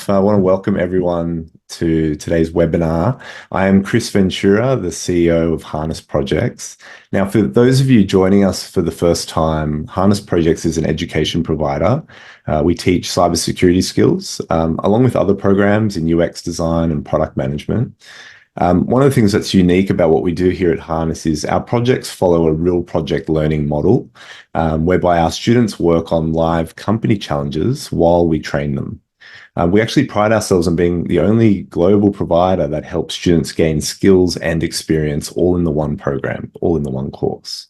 Wolf. I want to welcome everyone to today's webinar. I am Chris Ventura, the CEO of Harness Projects. Now, for those of you joining us for the first time, Harness Projects is an education provider. We teach cybersecurity skills, along with other programs in UX design and product management. One of the things that's unique about what we do here at Harness is our projects follow a real project learning model, whereby our students work on live company challenges while we train them. We actually pride ourselves on being the only global provider that helps students gain skills and experience all in the one program, all in the one course.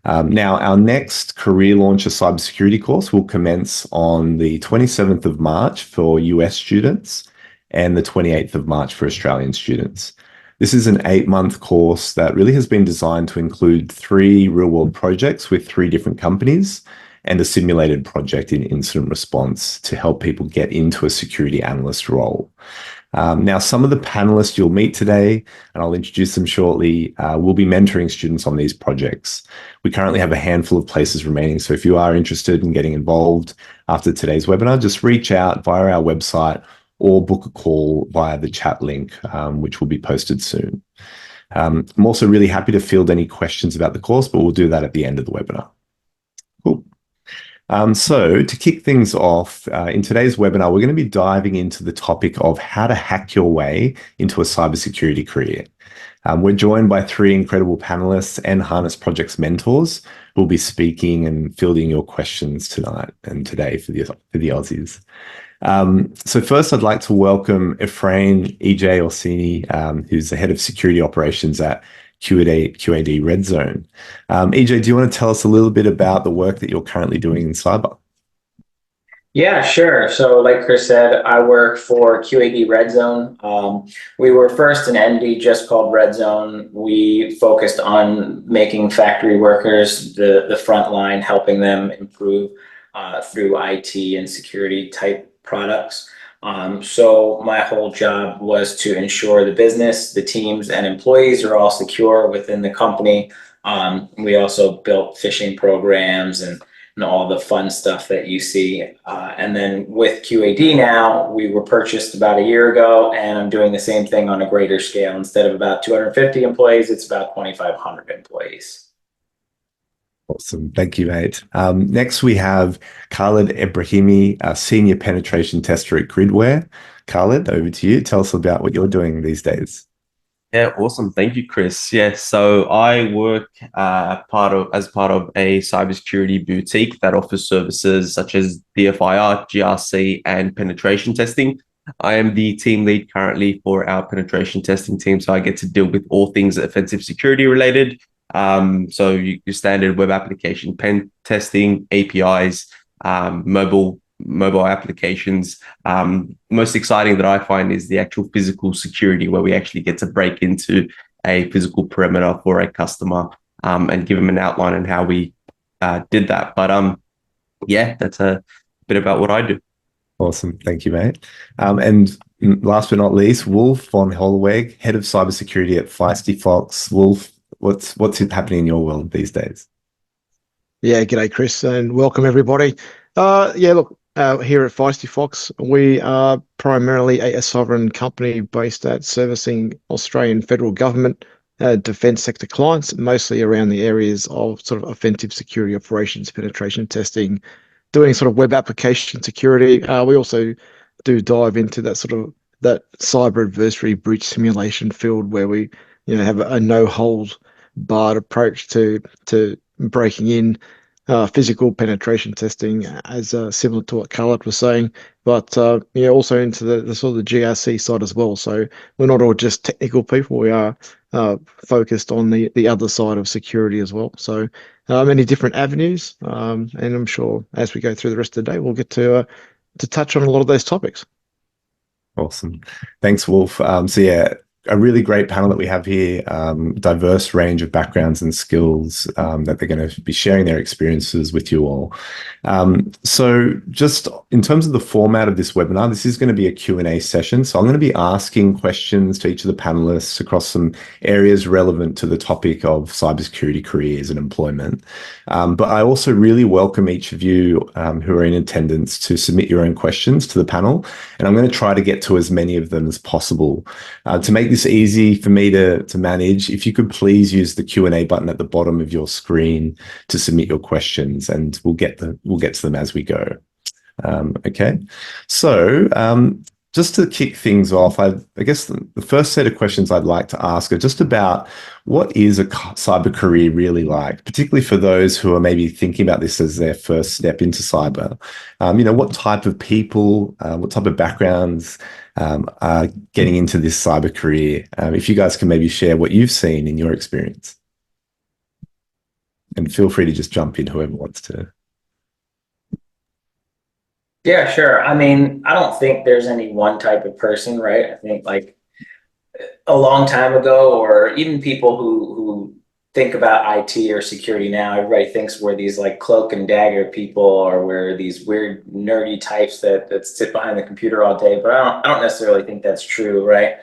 Now, our next Career Launcher Cybersecurity course will commence on the 27th of March for US students and the 28th of March for Australian students. This is an 8-month course that really has been designed to include 3 real-world projects with 3 different companies and a simulated project in incident response to help people get into a security analyst role. Now, some of the panelists you'll meet today, and I'll introduce them shortly, will be mentoring students on these projects. We currently have a handful of places remaining, so if you are interested in getting involved after today's webinar, just reach out via our website or book a call via the chat link, which will be posted soon. I'm also really happy to field any questions about the course, but we'll do that at the end of the webinar. Cool. So to kick things off, in today's webinar, we're going to be diving into the topic of how to hack your way into a cybersecurity career. We're joined by 3 incredible panelists and Harness Projects mentors who will be speaking and fielding your questions tonight and today for the Aussies. So first, I'd like to welcome Efrain, EJ Orsini, who's the head of security operations at QAD Redzone. EJ, do you want to tell us a little bit about the work that you're currently doing in cyber? Yeah, sure. So like Chris said, I work for QAD Redzone. We were first an entity just called Redzone. We focused on making factory workers the front line, helping them improve through IT and security type products. So my whole job was to ensure the business, the teams, and employees are all secure within the company. We also built phishing programs and all the fun stuff that you see. And then with QAD now, we were purchased about a year ago, and I'm doing the same thing on a greater scale. Instead of about 250 employees, it's about 2,500 employees. Awesome. Thank you, mate. Next, we have Khalid Ebrahimi, a senior penetration tester at Gridware. Khalid, over to you. Tell us about what you're doing these days. Yeah, awesome. Thank you, Chris. Yeah, so I work as part of a cybersecurity boutique that offers services such as DFIR, GRC, and penetration testing. I am the team lead currently for our penetration testing team, so I get to deal with all things offensive security related. So your standard web application pen testing, APIs, mobile applications. Most exciting that I find is the actual physical security, where we actually get to break into a physical perimeter for a customer and give them an outline on how we did that. But yeah, that's a bit about what I do. Awesome. Thank you, mate. And last but not least, Wolf von Holweg, head of cybersecurity at Feisty Fox. Wolf, what's happening in your world these days? Yeah, g'day, Chris, and welcome everybody. Yeah, look, here at Feisty Fox, we are primarily a sovereign company based at servicing Australian federal government defence sector clients, mostly around the areas of sort of offensive security operations, penetration testing, doing sort of web application security. We also do dive into that sort of that cyber adversary breach simulation field, where we have a no holds barred approach to breaking in. Physical penetration testing, as similar to what Khalid was saying, but also into the sort of the GRC side as well. So we're not all just technical people; we are focused on the other side of security as well. So many different avenues, and I'm sure as we go through the rest of the day, we'll get to touch on a lot of those topics. Awesome, thanks, Wolf. So yeah, a really great panel that we have here, diverse range of backgrounds and skills that they're going to be sharing their experiences with you all. So just in terms of the format of this webinar, this is going to be a Q&A session. So I'm going to be asking questions to each of the panelists across some areas relevant to the topic of cybersecurity careers and employment. But I also really welcome each of you who are in attendance to submit your own questions to the panel. And I'm going to try to get to as many of them as possible. To make this easy for me to manage, if you could please use the Q&A button at the bottom of your screen to submit your questions, and we'll get to them as we go. Okay, so just to kick things off, I guess the first set of questions I'd like to ask are just about what is a cyber career really like, particularly for those who are maybe thinking about this as their first step into cyber. What type of people, what type of backgrounds are getting into this cyber career? If you guys can maybe share what you've seen in your experience. And feel free to just jump in, whoever wants to. Yeah, sure. I mean, I don't think there's any one type of person, right? I think like a long time ago, or even people who think about IT or security now, everybody thinks we're these like cloak and dagger people, or we're these weird nerdy types that sit behind the computer all day. But I don't necessarily think that's true, right?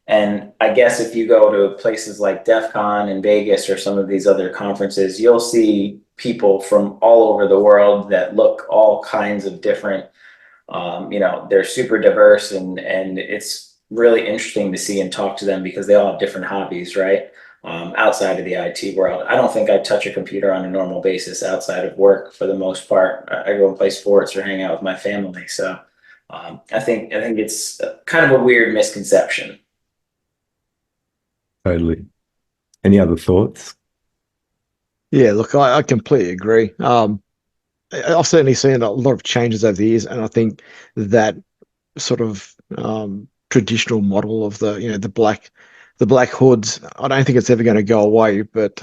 And I guess if you go to places like DEF CON in Vegas or some of these other conferences, you'll see people from all over the world that look all kinds of different. They're super diverse, and it's really interesting to see and talk to them because they all have different hobbies, right? Outside of the IT world. I don't think I touch a computer on a normal basis outside of work for the most part. I go and play sports or hang out with my family. So I think it's kind of a weird misconception. Totally. Any other thoughts? Yeah, look, I completely agree. I've certainly seen a lot of changes over the years, and I think that sort of traditional model of the black hoods, I don't think it's ever going to go away. But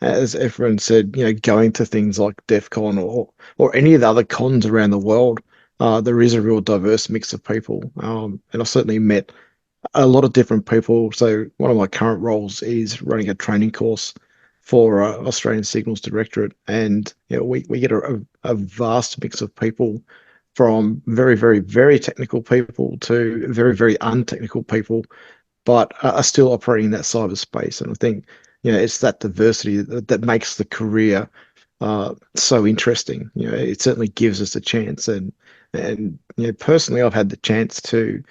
as Efrain said, going to things like DEF CON or any of the other cons around the world, there is a real diverse mix of people, and I've certainly met a lot of different people. So one of my current roles is running a training course for Australian Signals Directorate, and we get a vast mix of people, from very, very, very technical people to very, very untechnical people, but are still operating in that cyberspace. And I think it's that diversity that makes the career so interesting. It certainly gives us a chance, and personally, I've had the chance to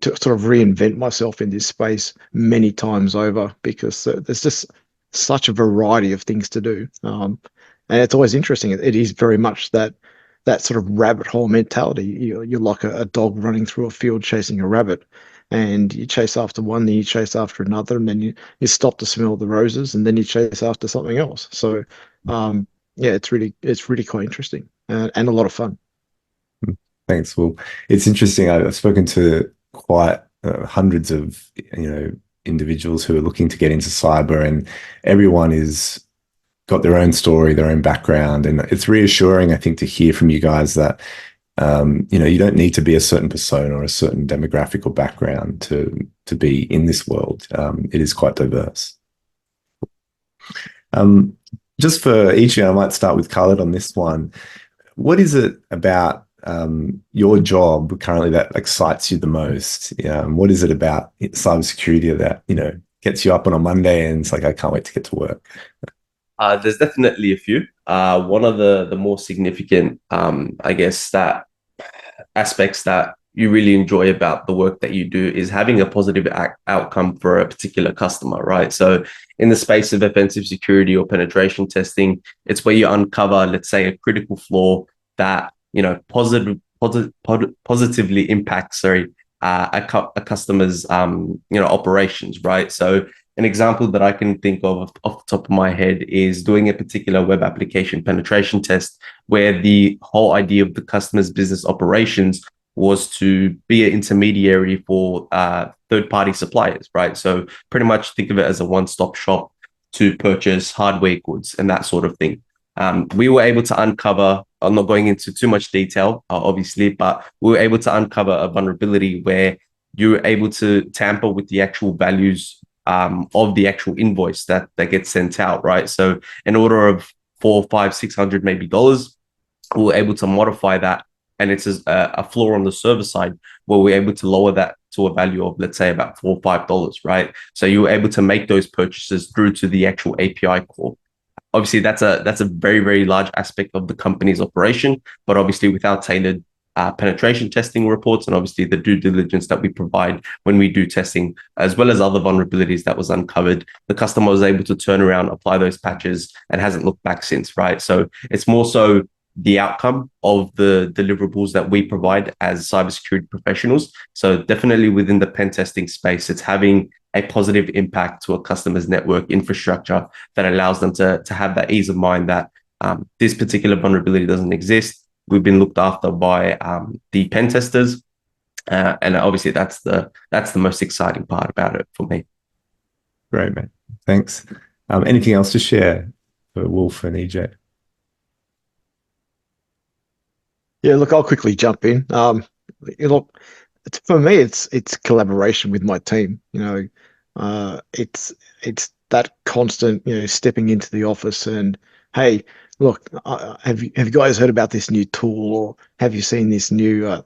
sort of reinvent myself in this space many times over, because there's just such a variety of things to do. And it's always interesting. It is very much that sort of rabbit hole mentality. You're like a dog running through a field chasing a rabbit, and you chase after one, then you chase after another, and then you stop to smell the roses, and then you chase after something else. So it's really quite interesting, and a lot of fun. Thanks. Well, it's interesting. I've spoken to quite hundreds of individuals who are looking to get into cyber, and everyone is got their own story, their own background, and it's reassuring, I think, to hear from you guys that you don't need to be a certain persona or a certain demographic or background to be in this world. It is quite diverse. Just for each of you, I might start with Khalid on this one. What is it about your job currently that excites you the most? What is it about cybersecurity that gets you up on a Monday and it's like, I can't wait to get to work? There's definitely a few. One of the more significant, I guess, that aspects that you really enjoy about the work that you do is having a positive outcome for a particular customer, right? So in the space of offensive security or penetration testing, it's where you uncover, let's say, a critical flaw that positively impacts, a customer's operations, right? So an example that I can think of off the top of my head is doing a particular web application penetration test where the whole idea of the customer's business operations was to be an intermediary for third-party suppliers, right? So pretty much think of it as a one-stop shop to purchase hardware goods and that sort of thing. We were able to uncover, I'm not going into too much detail, obviously, but we were able to uncover a vulnerability where you're able to tamper with the actual values of the actual invoice that gets sent out, right? So in order of 400, 500, 600 maybe dollars, we're able to modify that, and it's a floor on the server side where we're able to lower that to a value of, let's say, about $4 or $5, right? So you're able to make those purchases through to the actual API call. Obviously, that's a very, very large aspect of the company's operation, but obviously without tailored penetration testing reports, and obviously the due diligence that we provide when we do testing, as well as other vulnerabilities that was uncovered, the customer was able to turn around, apply those patches, and hasn't looked back since, right? So it's more so the outcome of the deliverables that we provide as cybersecurity professionals. So definitely within the pen testing space, it's having a positive impact to a customer's network infrastructure that allows them to have that ease of mind that this particular vulnerability doesn't exist. We've been looked after by the pen testers, and obviously that's the most exciting part about it for me. Great, man. Thanks. Anything else to share for Wolf and EJ? Yeah, look, I'll quickly jump in. Look, for me, it's collaboration with my team. It's that constant, stepping into the office and, hey, look, have you guys heard about this new tool, or have you seen this new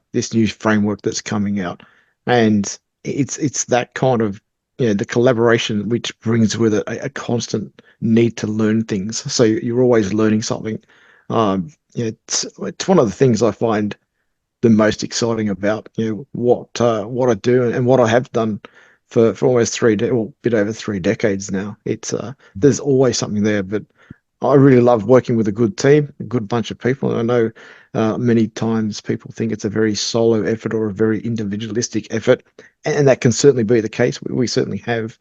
framework that's coming out? And it's that kind of, the collaboration which brings with it a constant need to learn things. So you're always learning something. It's one of the things I find the most exciting about what I do and what I have done for almost a bit over 3 decades now. It's there's always something there, but I really love working with a good team, a good bunch of people. And I know many times people think it's a very solo effort or a very individualistic effort, and that can certainly be the case. We certainly have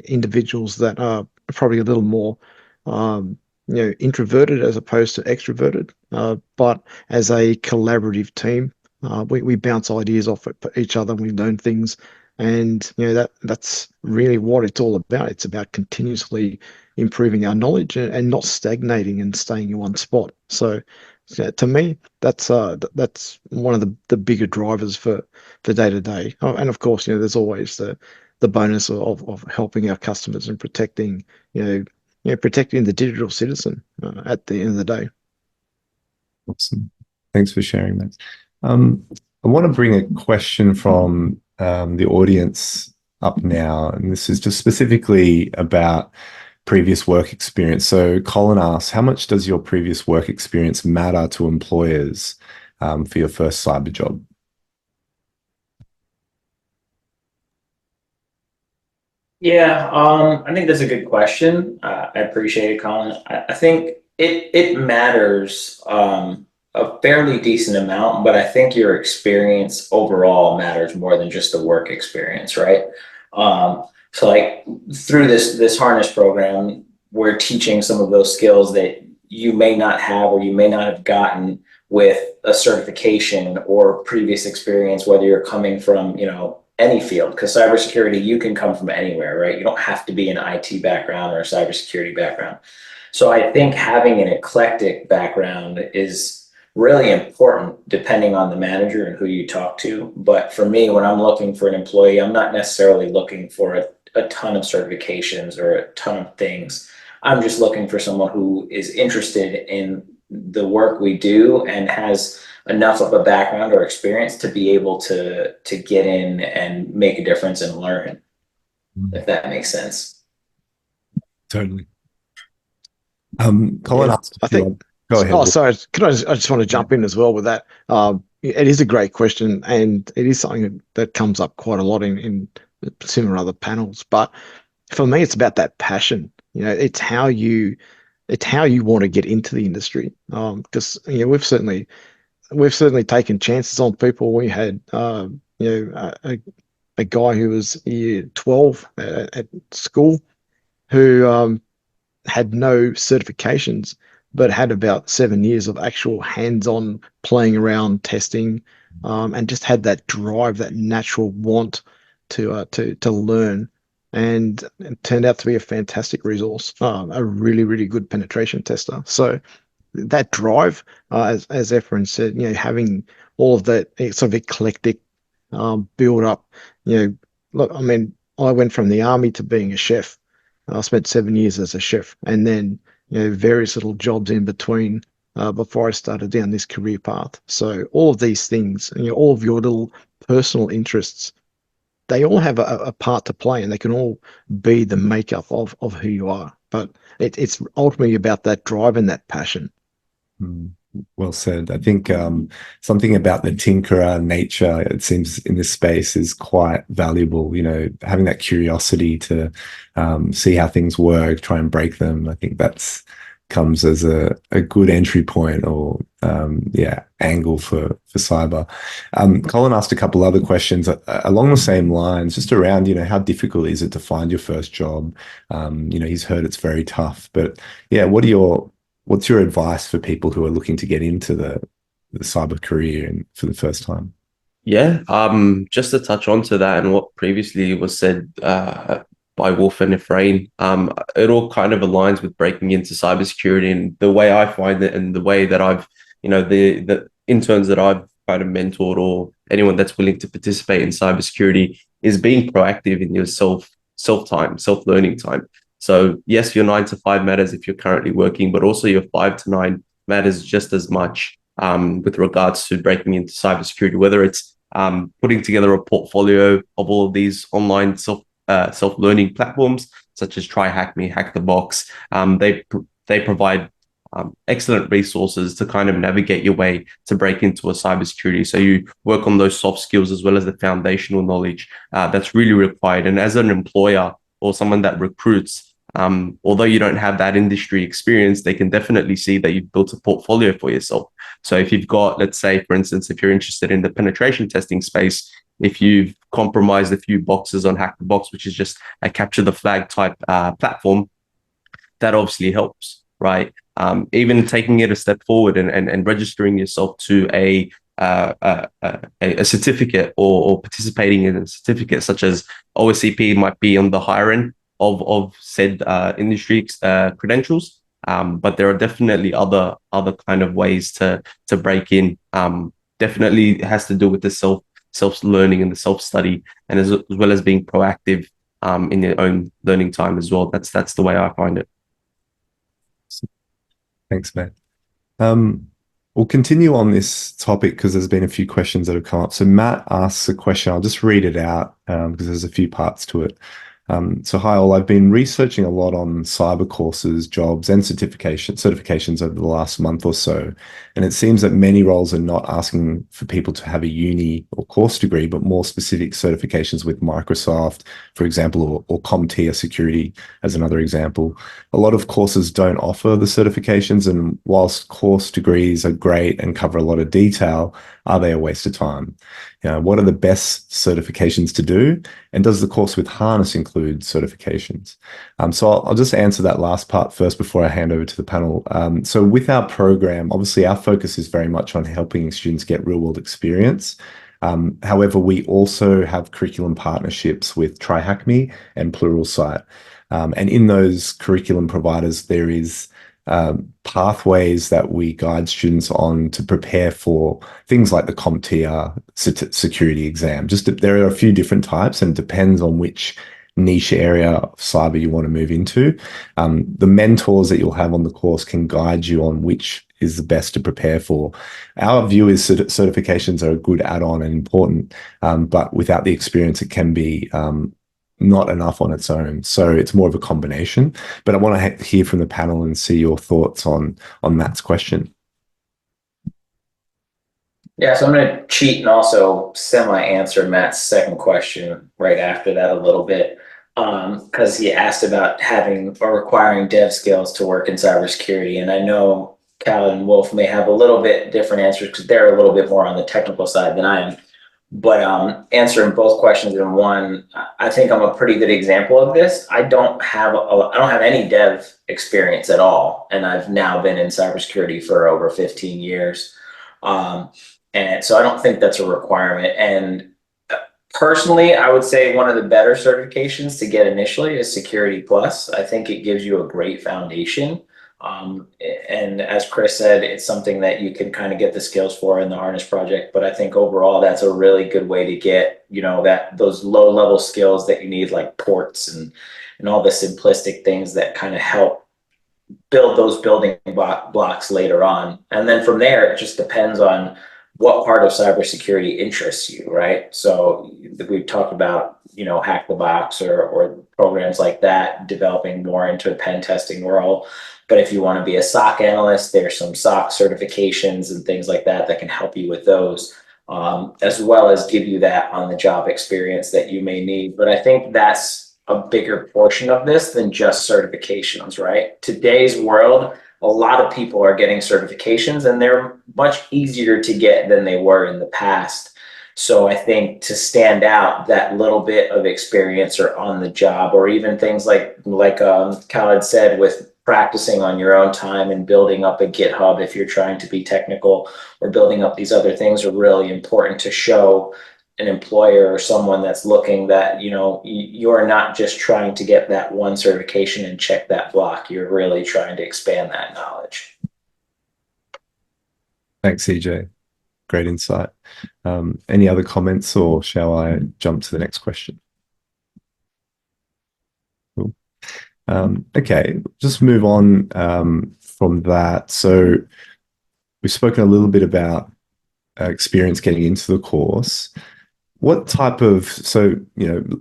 individuals that are probably a little more introverted as opposed to extroverted. But as a collaborative team, we bounce ideas off each other. We learn things, and that's really what it's all about. It's about continuously improving our knowledge and not stagnating and staying in one spot. So to me, that's one of the bigger drivers for day to day. Oh, and of course, there's always the bonus of helping our customers and protecting protecting the digital citizen at the end of the day. Awesome. Thanks for sharing that. I want to bring a question from the audience up now, and this is just specifically about previous work experience. So Colin asks, how much does your previous work experience matter to employers for your first cyber job? Yeah, I think that's a good question. I appreciate it, Colin. I think it matters a fairly decent amount, but I think your experience overall matters more than just the work experience, right? So like through this harness program, we're teaching some of those skills that you may not have or you may not have gotten with a certification or previous experience, whether you're coming from, any field, because cybersecurity, you can come from anywhere, right? You don't have to be an IT background or a cybersecurity background. So I think having an eclectic background is really important depending on the manager and who you talk to. But for me, when I'm looking for an employee, I'm not necessarily looking for a ton of certifications or a ton of things. I'm just looking for someone who is interested in the work we do and has enough of a background or experience to be able to get in and make a difference and learn, if that makes sense. Totally. Colin asked, I think. Go ahead. Oh, sorry. I just want to jump in as well with that. It is a great question, and it is something that comes up quite a lot in similar other panels. But for me, it's about that passion. It's how you want to get into the industry. Because we've certainly taken chances on people. We had a guy who was year 12 at school who had no certifications, but had about 7 years of actual hands-on playing around, testing, and just had that drive, that natural want to learn, and it turned out to be a fantastic resource, a really, really good penetration tester. So that drive, as Efrain said, having all of that sort of eclectic build up, look, I mean, I went from the army to being a chef. I spent 7 years as a chef, and then, various little jobs in between before I started down this career path. So all of these things, all of your little personal interests, they all have a part to play, and they can all be the makeup of who you are. But it's ultimately about that drive and that passion. Mm, well said. I think something about the tinkerer nature, it seems, in this space is quite valuable. Having that curiosity to see how things work, try and break them. I think that's comes as a good entry point or angle for cyber. Colin asked a couple other questions along the same lines, just around how difficult is it to find your first job. He's heard it's very tough, but yeah, what's your advice for people who are looking to get into the cyber career and for the first time? Yeah, just to touch on to that and what previously was said by Wolf and Efrain, it all kind of aligns with breaking into cybersecurity, and the way I find it and the way that I've, the interns that I've kind of mentored or anyone that's willing to participate in cybersecurity is being proactive in your self-learning time. So yes, your 9 to 5 matters if you're currently working, but also your 5 to 9 matters just as much with regards to breaking into cybersecurity, whether it's putting together a portfolio of all of these online self-learning platforms such as Try Hack Me, Hack the Box. They provide excellent resources to kind of navigate your way to break into a cybersecurity. So you work on those soft skills as well as the foundational knowledge that's really required. And as an employer or someone that recruits, although you don't have that industry experience, they can definitely see that you've built a portfolio for yourself. So if you've got, let's say, for instance, if you're interested in the penetration testing space, if you've compromised a few boxes on Hack the Box, which is just a capture the flag type platform, that obviously helps, right? Even taking it a step forward and registering yourself to a certificate or participating in a certificate such as OSCP might be on the higher end of said industry credentials. But there are definitely other kind of ways to break in. Definitely has to do with the self-learning and the self-study, and as well as being proactive in your own learning time as well. That's the way I find it. Thanks, Matt. We'll continue on this topic because there's been a few questions that have come up. So Matt asks a question. I'll just read it out because there's a few parts to it. So hi all, I've been researching a lot on cyber courses, jobs, and certifications over the last month or so. And it seems that many roles are not asking for people to have a uni or course degree, but more specific certifications with Microsoft, for example, or CompTIA security as another example. A lot of courses don't offer the certifications, and whilst course degrees are great and cover a lot of detail, are they a waste of time? What are the best certifications to do? And does the course with Harness include certifications? So I'll just answer that last part first before I hand over to the panel. So with our program, obviously our focus is very much on helping students get real world experience. However, we also have curriculum partnerships with TryHackMe and Pluralsight. And in those curriculum providers, there is pathways that we guide students on to prepare for things like the CompTIA security exam. There are a few different types, and it depends on which niche area of cyber you want to move into. The mentors that you'll have on the course can guide you on which is the best to prepare for. Our view is certifications are a good add-on and important, but without the experience, it can be not enough on its own. So it's more of a combination. But I want to hear from the panel and see your thoughts on Matt's question. Yeah, so I'm going to cheat and also semi-answer Matt's second question right after that a little bit, because he asked about having or requiring dev skills to work in cybersecurity. And I know Khalid and Wolf may have a little bit different answers because they're a little bit more on the technical side than I am. But answering both questions in one, I think I'm a pretty good example of this. I don't have any dev experience at all, and I've now been in cybersecurity for over 15 years. And so I don't think that's a requirement. And personally, I would say one of the better certifications to get initially is Security Plus. I think it gives you a great foundation. And as Chris said, it's something that you can kind of get the skills for in the harness project. But I think overall, that's a really good way to get, that those low level skills that you need, like ports and all the simplistic things that kind of help build those building blocks later on. And then from there, it just depends on what part of cybersecurity interests you, right? So we've talked about, Hack the Box or programs like that, developing more into a pen testing role. But if you want to be a SOC analyst, there's some SOC certifications and things like that that can help you with those, as well as give you that on the job experience that you may need. But I think that's a bigger portion of this than just certifications, right? Today's world, a lot of people are getting certifications and they're much easier to get than they were in the past. So I think to stand out, that little bit of experience or on the job, or even things like Khalid said, with practicing on your own time and building up a GitHub if you're trying to be technical, or building up these other things, are really important to show an employer or someone that's looking that, you're not just trying to get that one certification and check that block. You're really trying to expand that knowledge. Thanks, EJ. Great insight. Any other comments, or shall I jump to the next question? Cool. Okay, just move on from that. So we've spoken a little bit about experience getting into the course. What type of,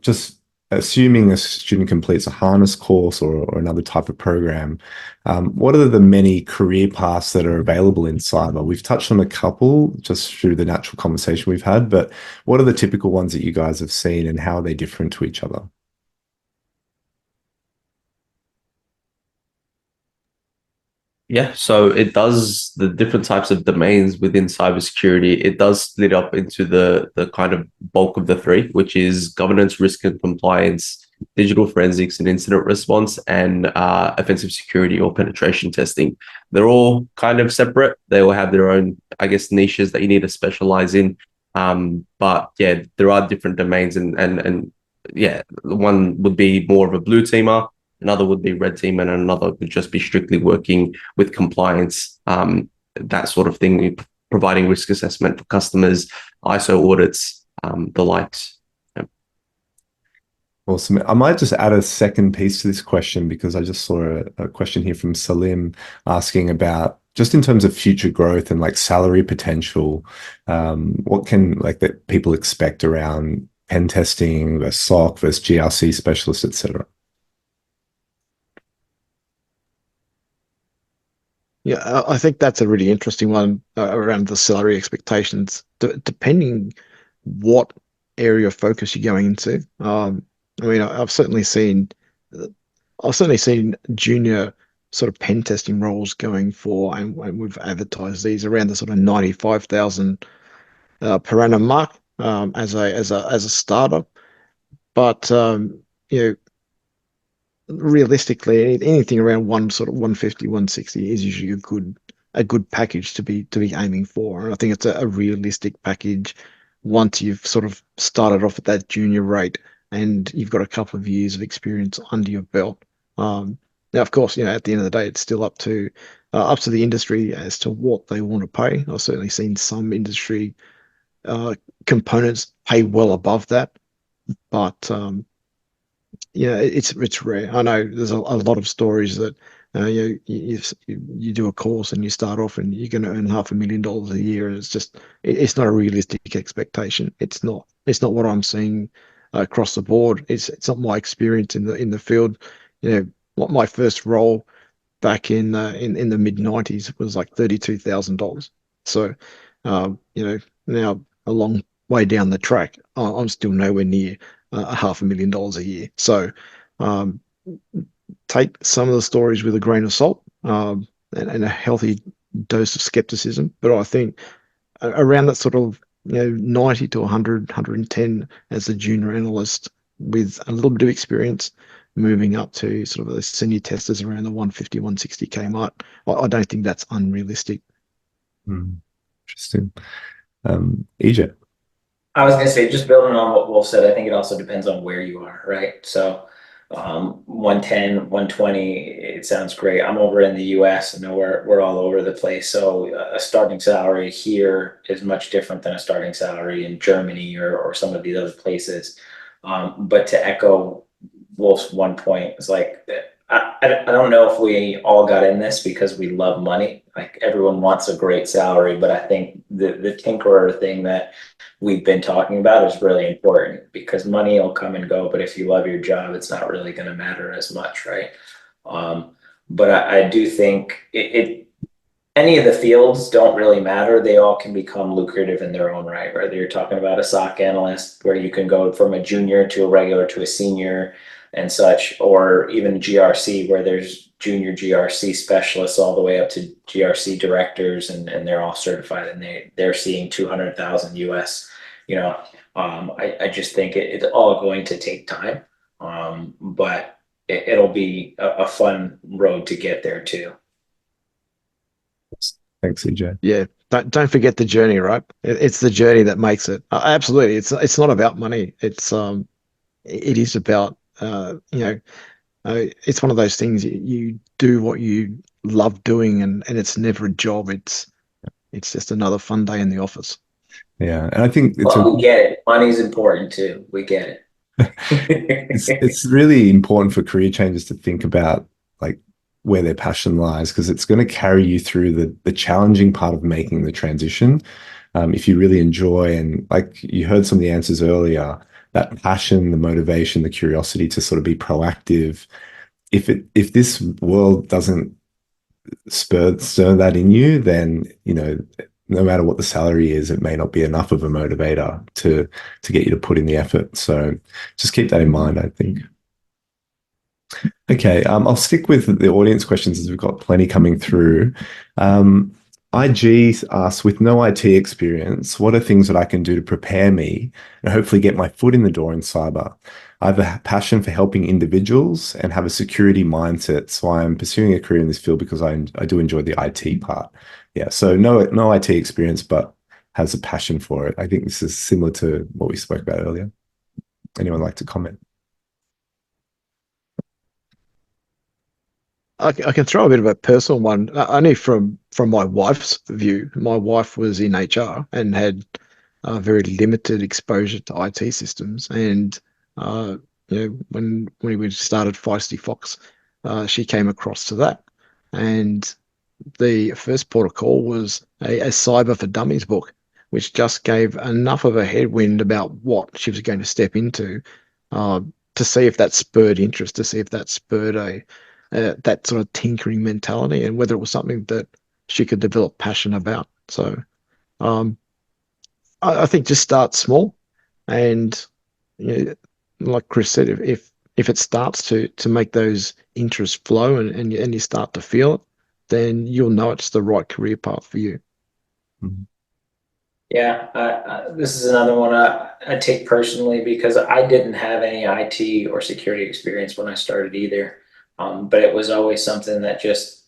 just assuming a student completes a harness course or another type of program, what are the many career paths that are available in cyber? We've touched on a couple just through the natural conversation we've had, but what are the typical ones that you guys have seen, and how are they different to each other? Yeah, so the different types of domains within cybersecurity. It does split up into the kind of bulk of the three, which is governance, risk and compliance, digital forensics and incident response, and offensive security or penetration testing. They're all kind of separate. They all have their own, I guess, niches that you need to specialize in. But yeah, there are different domains, and yeah, one would be more of a blue teamer. Another would be red team, and another would just be strictly working with compliance, that sort of thing, providing risk assessment for customers, ISO audits, the likes. Yeah. Awesome. I might just add a second piece to this question, because I just saw a question here from Salim asking about, just in terms of future growth and like salary potential, what can that people expect around pen testing versus SOC versus GRC specialist, etc. Yeah, I think that's a really interesting one around the salary expectations, depending what area of focus you're going into. I mean, I've certainly seen junior sort of pen testing roles going for, and we've advertised these around the sort of 95,000 per annum mark, as a starter. But realistically, anything around sort of 150, 160 is usually a good package to be aiming for. And I think it's a realistic package once you've sort of started off at that junior rate and you've got a couple of years of experience under your belt. Now, of course, at the end of the day, it's still up to the industry as to what they want to pay. I've certainly seen some industry components pay well above that, but it's rare. I know there's a lot of stories that you do a course and you start off and you're going to earn $500,000 a year, and it's not a realistic expectation. It's not what I'm seeing across the board. It's not my experience in the field. What my first role back in the mid-90s was like $32,000. So now a long way down the track, I'm still nowhere near $500,000 a year. So take some of the stories with a grain of salt, and a healthy dose of skepticism. But I think around that sort of 90 to 100, 110 as a junior analyst with a little bit of experience, moving up to sort of the senior testers around the 150, 160K mark. I don't think that's unrealistic. Interesting. EJ. I was going to say, just building on what Wolf said, I think it also depends on where you are, right? So 110, 120, it sounds great. I'm over in the US. I know we're all over the place. So a starting salary here is much different than a starting salary in Germany or some of these other places. But to echo Wolf's one point, it's like, I don't know if we all got in this because we love money. Like everyone wants a great salary, but I think the tinkerer thing that we've been talking about is really important because money will come and go, but if you love your job, it's not really going to matter as much, right? But I do think any of the fields don't really matter. They all can become lucrative in their own right, whether you're talking about a SOC analyst where you can go from a junior to a regular to a senior and such, or even GRC where there's junior GRC specialists all the way up to GRC directors and they're all certified and they're seeing 200,000 US, you know. I just think it's all going to take time, but it'll be a fun road to get there too. Thanks, EJ. Yeah, don't forget the journey, right? It's the journey that makes it. Absolutely, it's not about money. It is about it's one of those things you do what you love doing, and it's never a job. It's just another fun day in the office. Yeah, and I think Well, we get it. Money's important too. We get it. it's really important for career changers to think about like where their passion lies because it's going to carry you through the challenging part of making the transition. If you really enjoy and like you heard some of the answers earlier, that passion, the motivation, the curiosity to sort of be proactive. If this world doesn't stir that in you, then no matter what the salary is, it may not be enough of a motivator to get you to put in the effort. So just keep that in mind, I think. Okay, I'll stick with the audience questions as we've got plenty coming through. IG asks, with no IT experience, what are things that I can do to prepare me and hopefully get my foot in the door in cyber? I have a passion for helping individuals and have a security mindset, so I'm pursuing a career in this field because I do enjoy the IT part. Yeah, so no IT experience, but has a passion for it. I think this is similar to what we spoke about earlier. Anyone like to comment? I can throw a bit of a personal one, only from my wife's view. My wife was in HR and had very limited exposure to IT systems, and when we started Feisty Fox, she came across to that, and the first port of call was a Cyber for Dummies book, which just gave enough of a headwind about what she was going to step into, to see if that spurred interest, to see if that spurred that sort of tinkering mentality, and whether it was something that she could develop passion about. So I think just start small, and like Chris said, if it starts to make those interests flow and you start to feel it, then you'll know it's the right career path for you. Yeah, this is another one I take personally because I didn't have any IT or security experience when I started either. But it was always something that just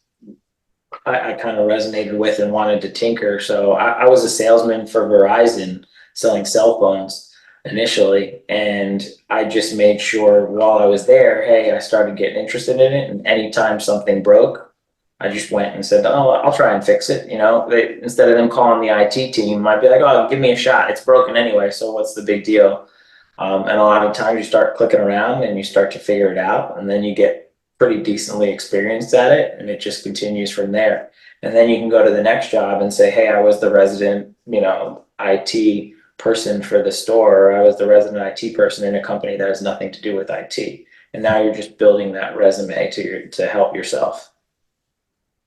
I kind of resonated with and wanted to tinker. So I was a salesman for Verizon selling cell phones initially, and I just made sure while I was there, hey, I started getting interested in it, and anytime something broke, I just went and said, "Oh, I'll try and fix it." Instead of them calling the IT team, I'd be like, "Oh, give me a shot. It's broken anyway, so what's the big deal?" And a lot of times you start clicking around and you start to figure it out, and then you get pretty decently experienced at it, and it just continues from there. And then you can go to the next job and say, "Hey, I was the resident, IT person for the store, or I was the resident IT person in a company that has nothing to do with IT." And now you're just building that resume to help yourself.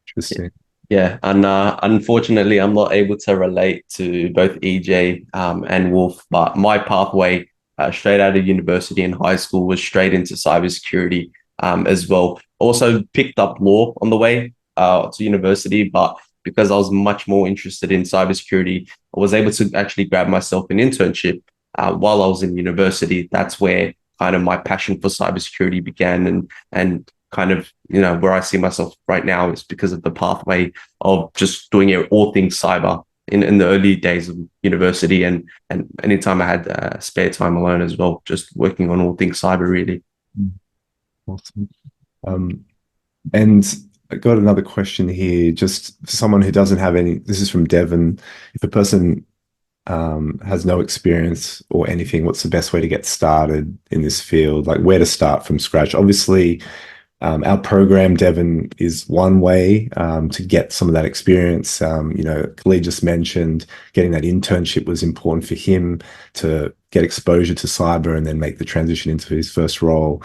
Interesting. Yeah, and unfortunately, I'm not able to relate to both EJ and Wolf, but my pathway straight out of university and high school was straight into cybersecurity as well. Also picked up law on the way to university, but because I was much more interested in cybersecurity, I was able to actually grab myself an internship while I was in university. That's where kind of my passion for cybersecurity began, and kind of where I see myself right now is because of the pathway of just doing all things cyber in the early days of university, and anytime I had spare time alone as well, just working on all things cyber really. Awesome. Um, and I got another question here, just for someone who doesn't have any, this is from Devon. If a person has no experience or anything, what's the best way to get started in this field? Like where to start from scratch? Obviously, our program, Devon, is one way to get some of that experience. Khalid just mentioned getting that internship was important for him to get exposure to cyber and then make the transition into his first role.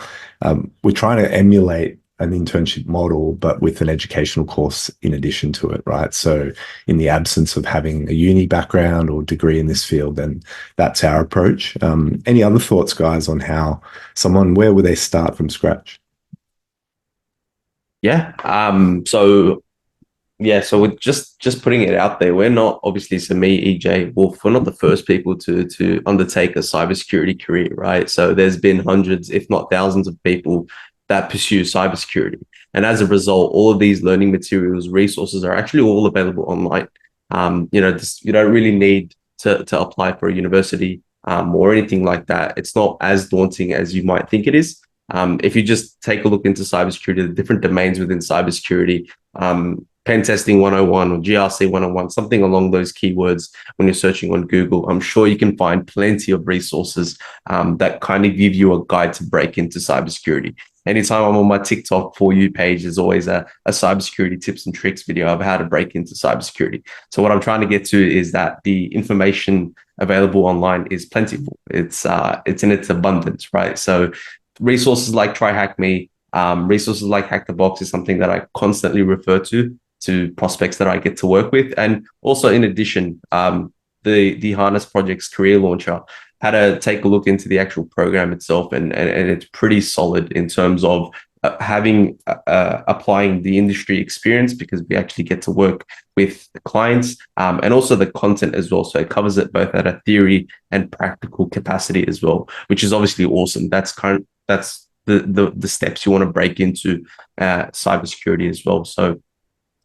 We're trying to emulate an internship model, but with an educational course in addition to it, right? So in the absence of having a uni background or degree in this field, then that's our approach. Any other thoughts, guys, on how where would they start from scratch? Yeah. So with just putting it out there, we're not obviously, so me, EJ, Wolf, we're not the first people to undertake a cybersecurity career, right? So there's been hundreds, if not thousands, of people that pursue cybersecurity. And as a result, all of these learning materials, resources are actually all available online. You don't really need to apply for a university or anything like that. It's not as daunting as you might think it is. If you just take a look into cybersecurity, the different domains within cybersecurity, pen testing 101 or GRC 101, something along those keywords when you're searching on Google, I'm sure you can find plenty of resources that kind of give you a guide to break into cybersecurity. Anytime I'm on my TikTok For You page, there's always a cybersecurity tips and tricks video of how to break into cybersecurity. So what I'm trying to get to is that the information available online is plentiful. It's in its abundance, right? So resources like TryHackMe, resources like Hack the Box is something that I constantly refer to prospects that I get to work with. And also in addition, the Harness Project's career launcher had to take a look into the actual program itself, and it's pretty solid in terms of applying the industry experience, because we actually get to work with the clients, and also the content as well. So it covers it both at a theory and practical capacity as well, which is obviously awesome. That's the steps you want to break into cybersecurity as well. So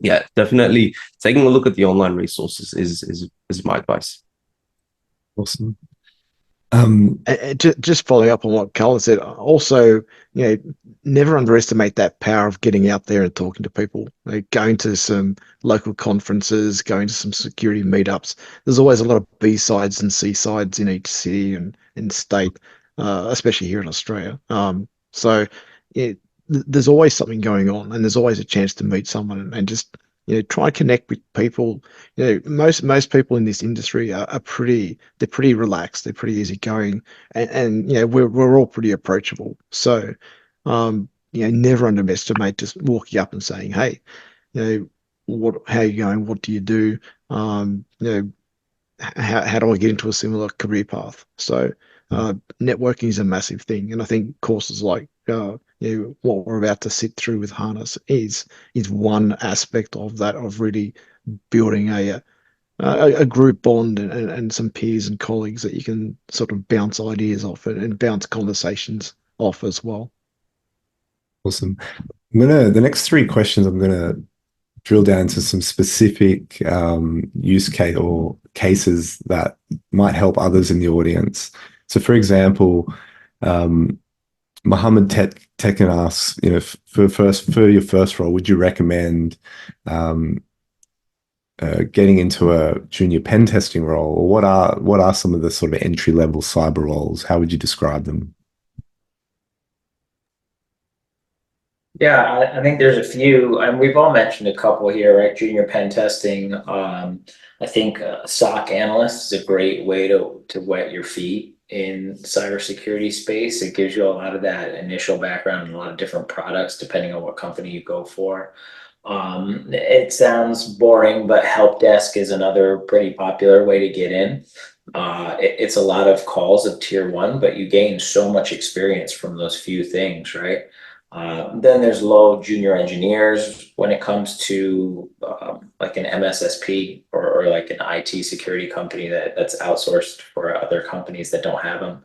yeah, definitely taking a look at the online resources is my advice. Awesome. Just following up on what Khalid said, also, never underestimate that power of getting out there and talking to people. Like going to some local conferences, going to some security meetups. There's always a lot of B sides and C sides in each city and state, especially here in Australia. So there's always something going on, and there's always a chance to meet someone and just try to connect with people. Most people in this industry are pretty relaxed, they're pretty easygoing, and we're all pretty approachable. So never underestimate just walking up and saying, hey, how are you going, what do you do, how do I get into a similar career path? So networking is a massive thing, and I think courses like what we're about to sit through with Harness is one aspect of that, of really building a group bond and some peers and colleagues that you can sort of bounce ideas off and bounce conversations off as well. Awesome. The next three questions, I'm gonna drill down to some specific use case or cases that might help others in the audience. So, for example, Mohammed Tekken asks, for your first role, would you recommend getting into a junior pen testing role, or what are some of the sort of entry level cyber roles? How would you describe them? Yeah, I think there's a few, and we've all mentioned a couple here, right? Junior pen testing. I think SOC analyst is a great way to wet your feet in cybersecurity space. It gives you a lot of that initial background in a lot of different products, depending on what company you go for. It sounds boring, but help desk is another pretty popular way to get in. It's a lot of calls of tier one, but you gain so much experience from those few things, right? Then there's low junior engineers when it comes to like an MSSP or like an IT security company that's outsourced for other companies that don't have them.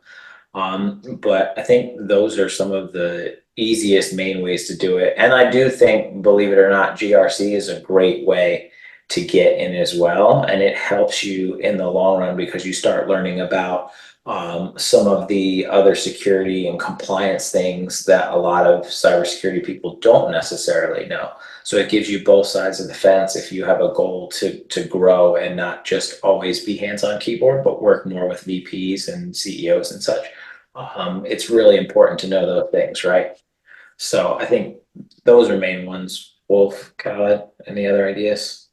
But I think those are some of the easiest main ways to do it. And I do think, believe it or not, GRC is a great way to get in as well. And it helps you in the long run because you start learning about some of the other security and compliance things that a lot of cybersecurity people don't necessarily know. So it gives you both sides of the fence if you have a goal to grow and not just always be hands-on keyboard, but work more with VPs and CEOs and such. It's really important to know those things, right? So I think those are main ones. Wolf, Khalid, any other ideas?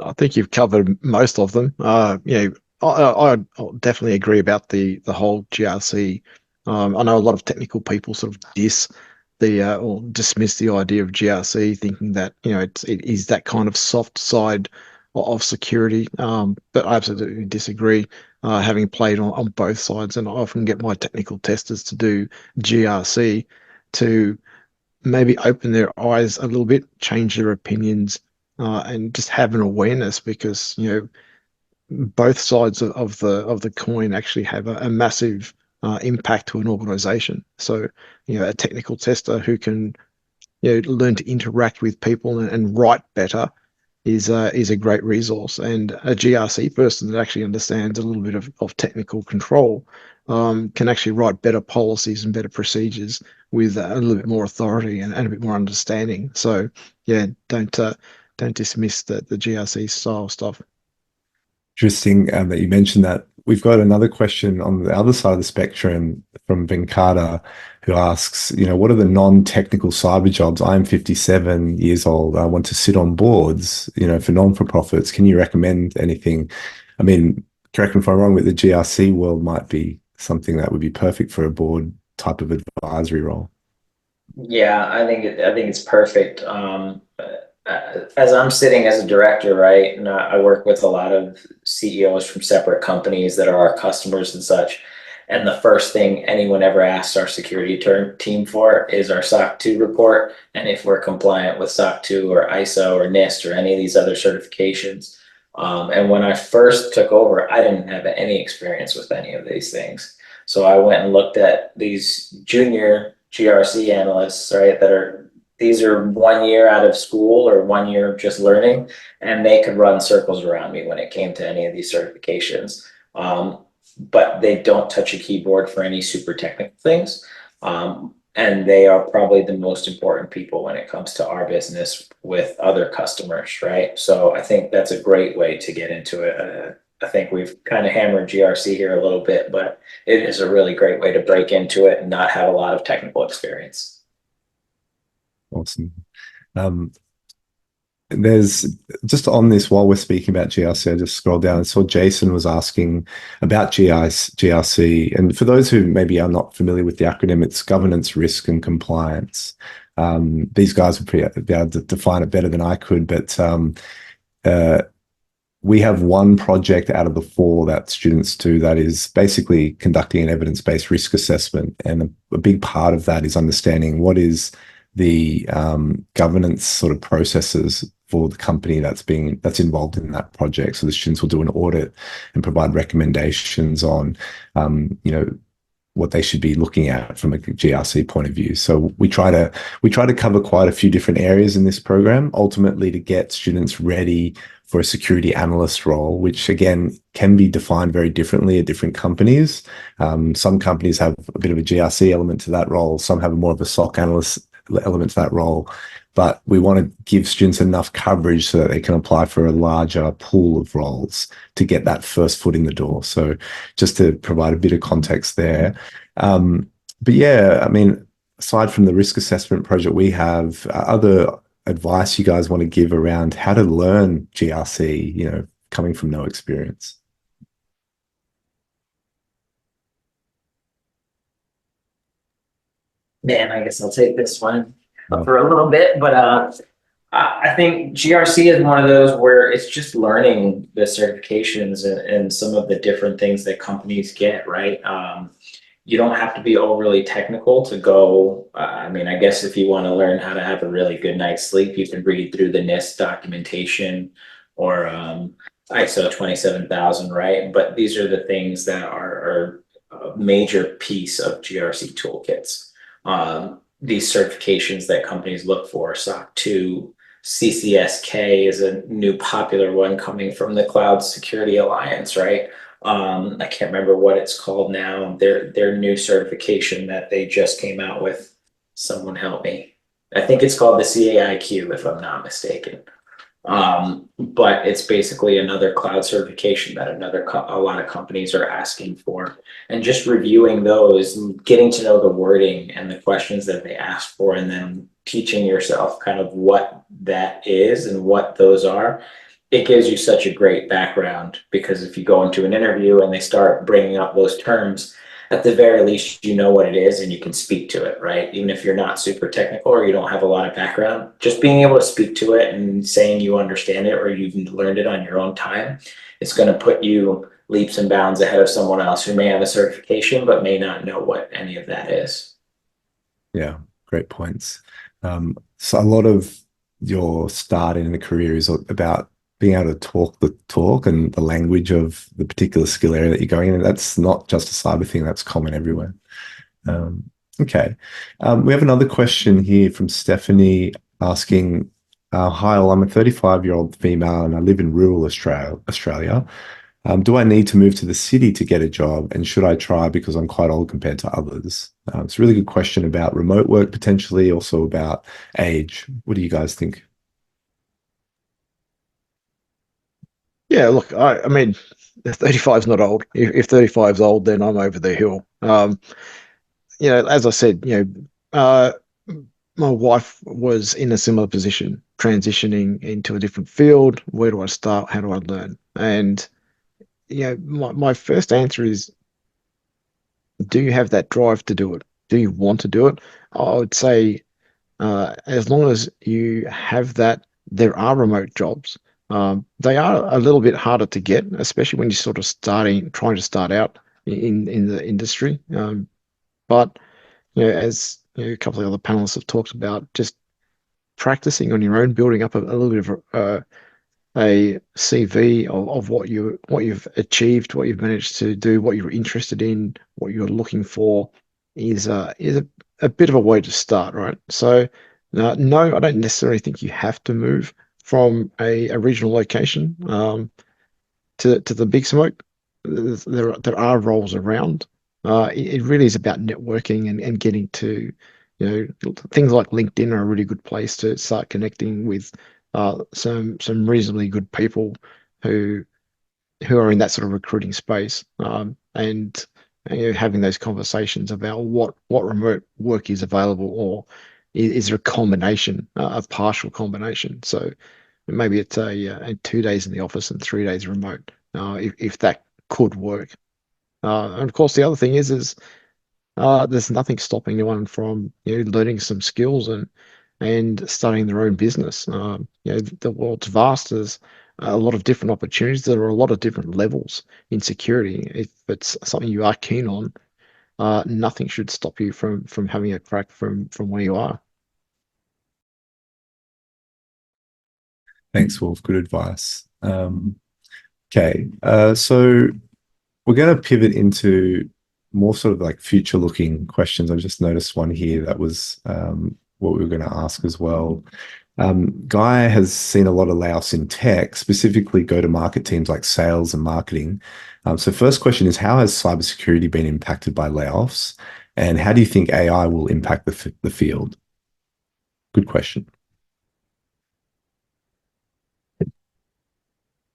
I think you've covered most of them. I definitely agree about the whole GRC. I know a lot of technical people sort of or dismiss the idea of GRC, thinking that it is that kind of soft side of security. But I absolutely disagree. Having played on both sides, and I often get my technical testers to do GRC to maybe open their eyes a little bit, change their opinions, and just have an awareness, because both sides of the coin actually have a massive impact to an organization. So a technical tester who can learn to interact with people and write better is a great resource, and a GRC person that actually understands a little bit of technical control can actually write better policies and better procedures with a little bit more authority and a bit more understanding. So yeah, don't dismiss the GRC style stuff. Interesting that you mentioned that. We've got another question on the other side of the spectrum from Ventura, who asks, what are the non-technical cyber jobs? I'm 57 years old. I want to sit on boards, for non-for-profits. Can you recommend anything? I mean, correct me if I'm wrong, but the GRC world might be something that would be perfect for a board type of advisory role. Yeah, I think it's perfect. As I'm sitting as a director, right, and I work with a lot of CEOs from separate companies that are our customers and such. And the first thing anyone ever asks our security team for is our SOC 2 report, and if we're compliant with SOC 2 or ISO or NIST or any of these other certifications. And when I first took over, I didn't have any experience with any of these things. So I went and looked at these junior GRC analysts, right, these are 1 year out of school or 1 year just learning, and they could run circles around me when it came to any of these certifications. But they don't touch a keyboard for any super technical things. And they are probably the most important people when it comes to our business with other customers, right? So I think that's a great way to get into it. I think we've kind of hammered GRC here a little bit, but it is a really great way to break into it and not have a lot of technical experience. Awesome. There's just on this, while we're speaking about GRC, I just scrolled down and saw Jason was asking about GRC. And for those who maybe are not familiar with the acronym, it's governance, risk, and compliance. These guys would be able to define it better than I could, but we have one project out of the 4 that students do that is basically conducting an evidence-based risk assessment. And a big part of that is understanding what is the governance sort of processes for the company that's involved in that project. So the students will do an audit and provide recommendations on, what they should be looking at from a GRC point of view. So we try to cover quite a few different areas in this program, ultimately to get students ready for a security analyst role, which again can be defined very differently at different companies. Some companies have a bit of a GRC element to that role. Some have more of a SOC analyst element to that role, but we want to give students enough coverage so that they can apply for a larger pool of roles to get that first foot in the door. So just to provide a bit of context there. But yeah, I mean, aside from the risk assessment project, we have other advice you guys want to give around how to learn GRC, coming from no experience. Man, I guess I'll take this one for a little bit, but I think GRC is one of those where it's just learning the certifications and some of the different things that companies get, right? You don't have to be overly technical to go. I mean, I guess if you want to learn how to have a really good night's sleep, you can read through the NIST documentation or ISO 27000, right? But these are the things that are a major piece of GRC toolkits. These certifications that companies look for, SOC 2, CCSK is a new popular one coming from the Cloud Security Alliance, right? I can't remember what it's called now. Their new certification that they just came out with. Someone help me. I think it's called the CAIQ, if I'm not mistaken. But it's basically another cloud certification that a lot of companies are asking for, and just reviewing those and getting to know the wording and the questions that they ask for, and then teaching yourself kind of what that is and what those are. It gives you such a great background, because if you go into an interview and they start bringing up those terms, at the very least, you know what it is and you can speak to it, right? Even if you're not super technical or you don't have a lot of background, just being able to speak to it and saying you understand it or you've learned it on your own time, it's going to put you leaps and bounds ahead of someone else who may have a certification but may not know what any of that is. Yeah, great points. So a lot of your start in a career is about being able to talk the talk and the language of the particular skill area that you're going in. And that's not just a cyber thing, that's common everywhere. Okay. We have another question here from Stephanie asking, hi, well, I'm a 35-year-old female and I live in rural Australia. Do I need to move to the city to get a job? And should I try because I'm quite old compared to others? It's a really good question about remote work, potentially, also about age. What do you guys think? Yeah, look, I mean, 35 is not old. If 35 is old, then I'm over the hill. As I said, my wife was in a similar position, transitioning into a different field. Where do I start? How do I learn? And my first answer is, do you have that drive to do it? Do you want to do it? I would say, as long as you have that, there are remote jobs. They are a little bit harder to get, especially when you're sort of trying to start out in the industry. But as a couple of other panelists have talked about, just practicing on your own, building up a little bit of a CV of what you've achieved, what you've managed to do, what you're interested in, what you're looking for, is a bit of a way to start, right? So, no, I don't necessarily think you have to move from a regional location to the big smoke. There are roles around. It really is about networking and getting to, things like LinkedIn are a really good place to start connecting with some reasonably good people who are in that sort of recruiting space, and having those conversations about what remote work is available, or is there a combination, a partial combination. So maybe it's a 2 days in the office and 3 days remote, if that could work. And of course, the other thing is there's nothing stopping anyone from learning some skills and starting their own business. The world's vast. There's a lot of different opportunities. There are a lot of different levels in security. If it's something you are keen on, nothing should stop you from having a crack from where you are. Thanks, Wolf. Good advice. Okay, so we're going to pivot into more sort of like future-looking questions. I just noticed one here that was what we were going to ask as well. Guy has seen a lot of layoffs in tech, specifically go-to-market teams like sales and marketing. So first question is, how has cybersecurity been impacted by layoffs? And how do you think AI will impact the field? Good question.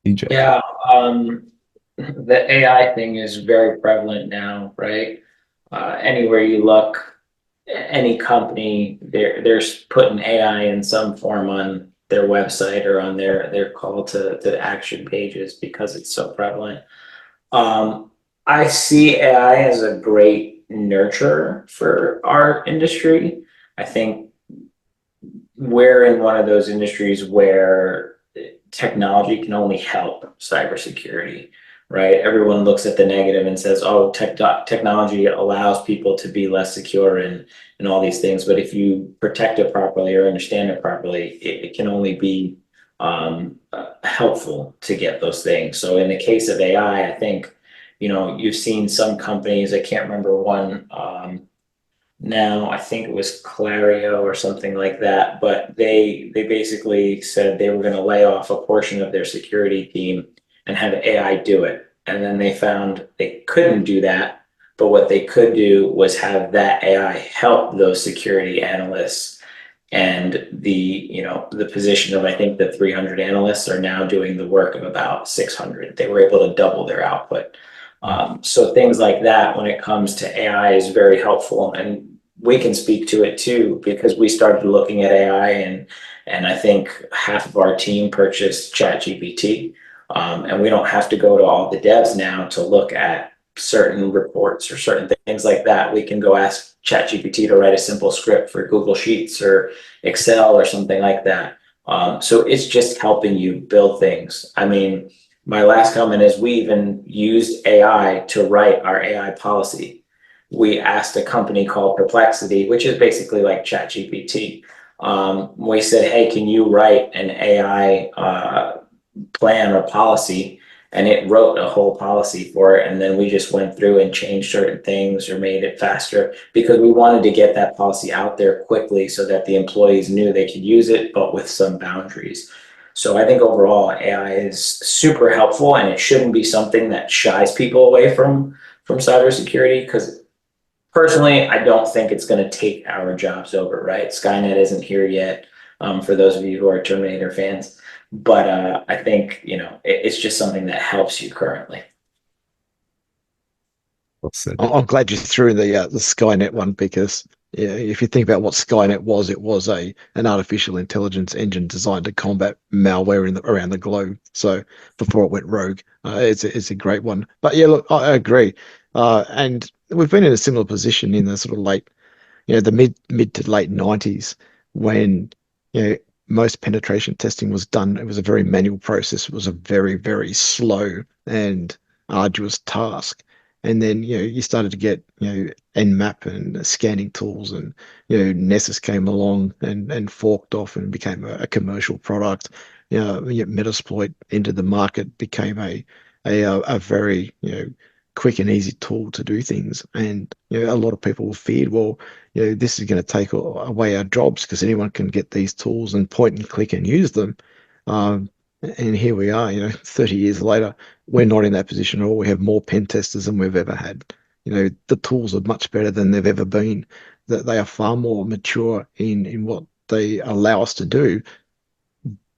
EJ. Yeah, the AI thing is very prevalent now, right? Anywhere you look, any company, they're putting AI in some form on their website or on their call to action pages, because it's so prevalent. I see AI as a great nurturer for our industry. I think we're in one of those industries where technology can only help cybersecurity, right? Everyone looks at the negative and says, "Oh, technology allows people to be less secure and all these things." But if you protect it properly or understand it properly, it can only be helpful to get those things. So in the case of AI, I think you've seen some companies. I can't remember one now. I think it was Clario or something like that, but they basically said they were going to lay off a portion of their security team and have AI do it. And then they found they couldn't do that, but what they could do was have that AI help those security analysts. And the position of, I think, the 300 analysts are now doing the work of about 600. They were able to double their output. So things like that, when it comes to AI, is very helpful, and we can speak to it too because we started looking at AI, and I think half of our team purchased ChatGPT, and we don't have to go to all the devs now to look at certain reports or certain things like that. We can go ask ChatGPT to write a simple script for Google Sheets or Excel or something like that. So it's just helping you build things. I mean, my last comment is we even used AI to write our AI policy. We asked a company called Perplexity, which is basically like ChatGPT. We said, hey, can you write an AI plan or policy? And it wrote a whole policy for it. And then we just went through and changed certain things or made it faster because we wanted to get that policy out there quickly so that the employees knew they could use it, but with some boundaries. So I think overall AI is super helpful, and it shouldn't be something that shies people away from cybersecurity, because personally, I don't think it's going to take our jobs over, right? Skynet isn't here yet, for those of you who are Terminator fans. But I think, it's just something that helps you currently. Well said. I'm glad you threw the Skynet one because yeah, if you think about what Skynet was, it was an artificial intelligence engine designed to combat malware around the globe. So before it went rogue, it's a great one. But yeah, look, I agree, and we've been in a similar position in the sort of late, the mid to late 90s when you know most penetration testing was done. It was a very manual process. It was a very, very slow and arduous task. And then you started to get Nmap and scanning tools, and Nessus came along and forked off and became a commercial product. Metasploit entered the market, became a very quick and easy tool to do things. And a lot of people feared, well, this is going to take away our jobs because anyone can get these tools and point and click and use them. And here we are, 30 years later, we're not in that position at all. We have more pen testers than we've ever had. The tools are much better than they've ever been. That they are far more mature in what they allow us to do,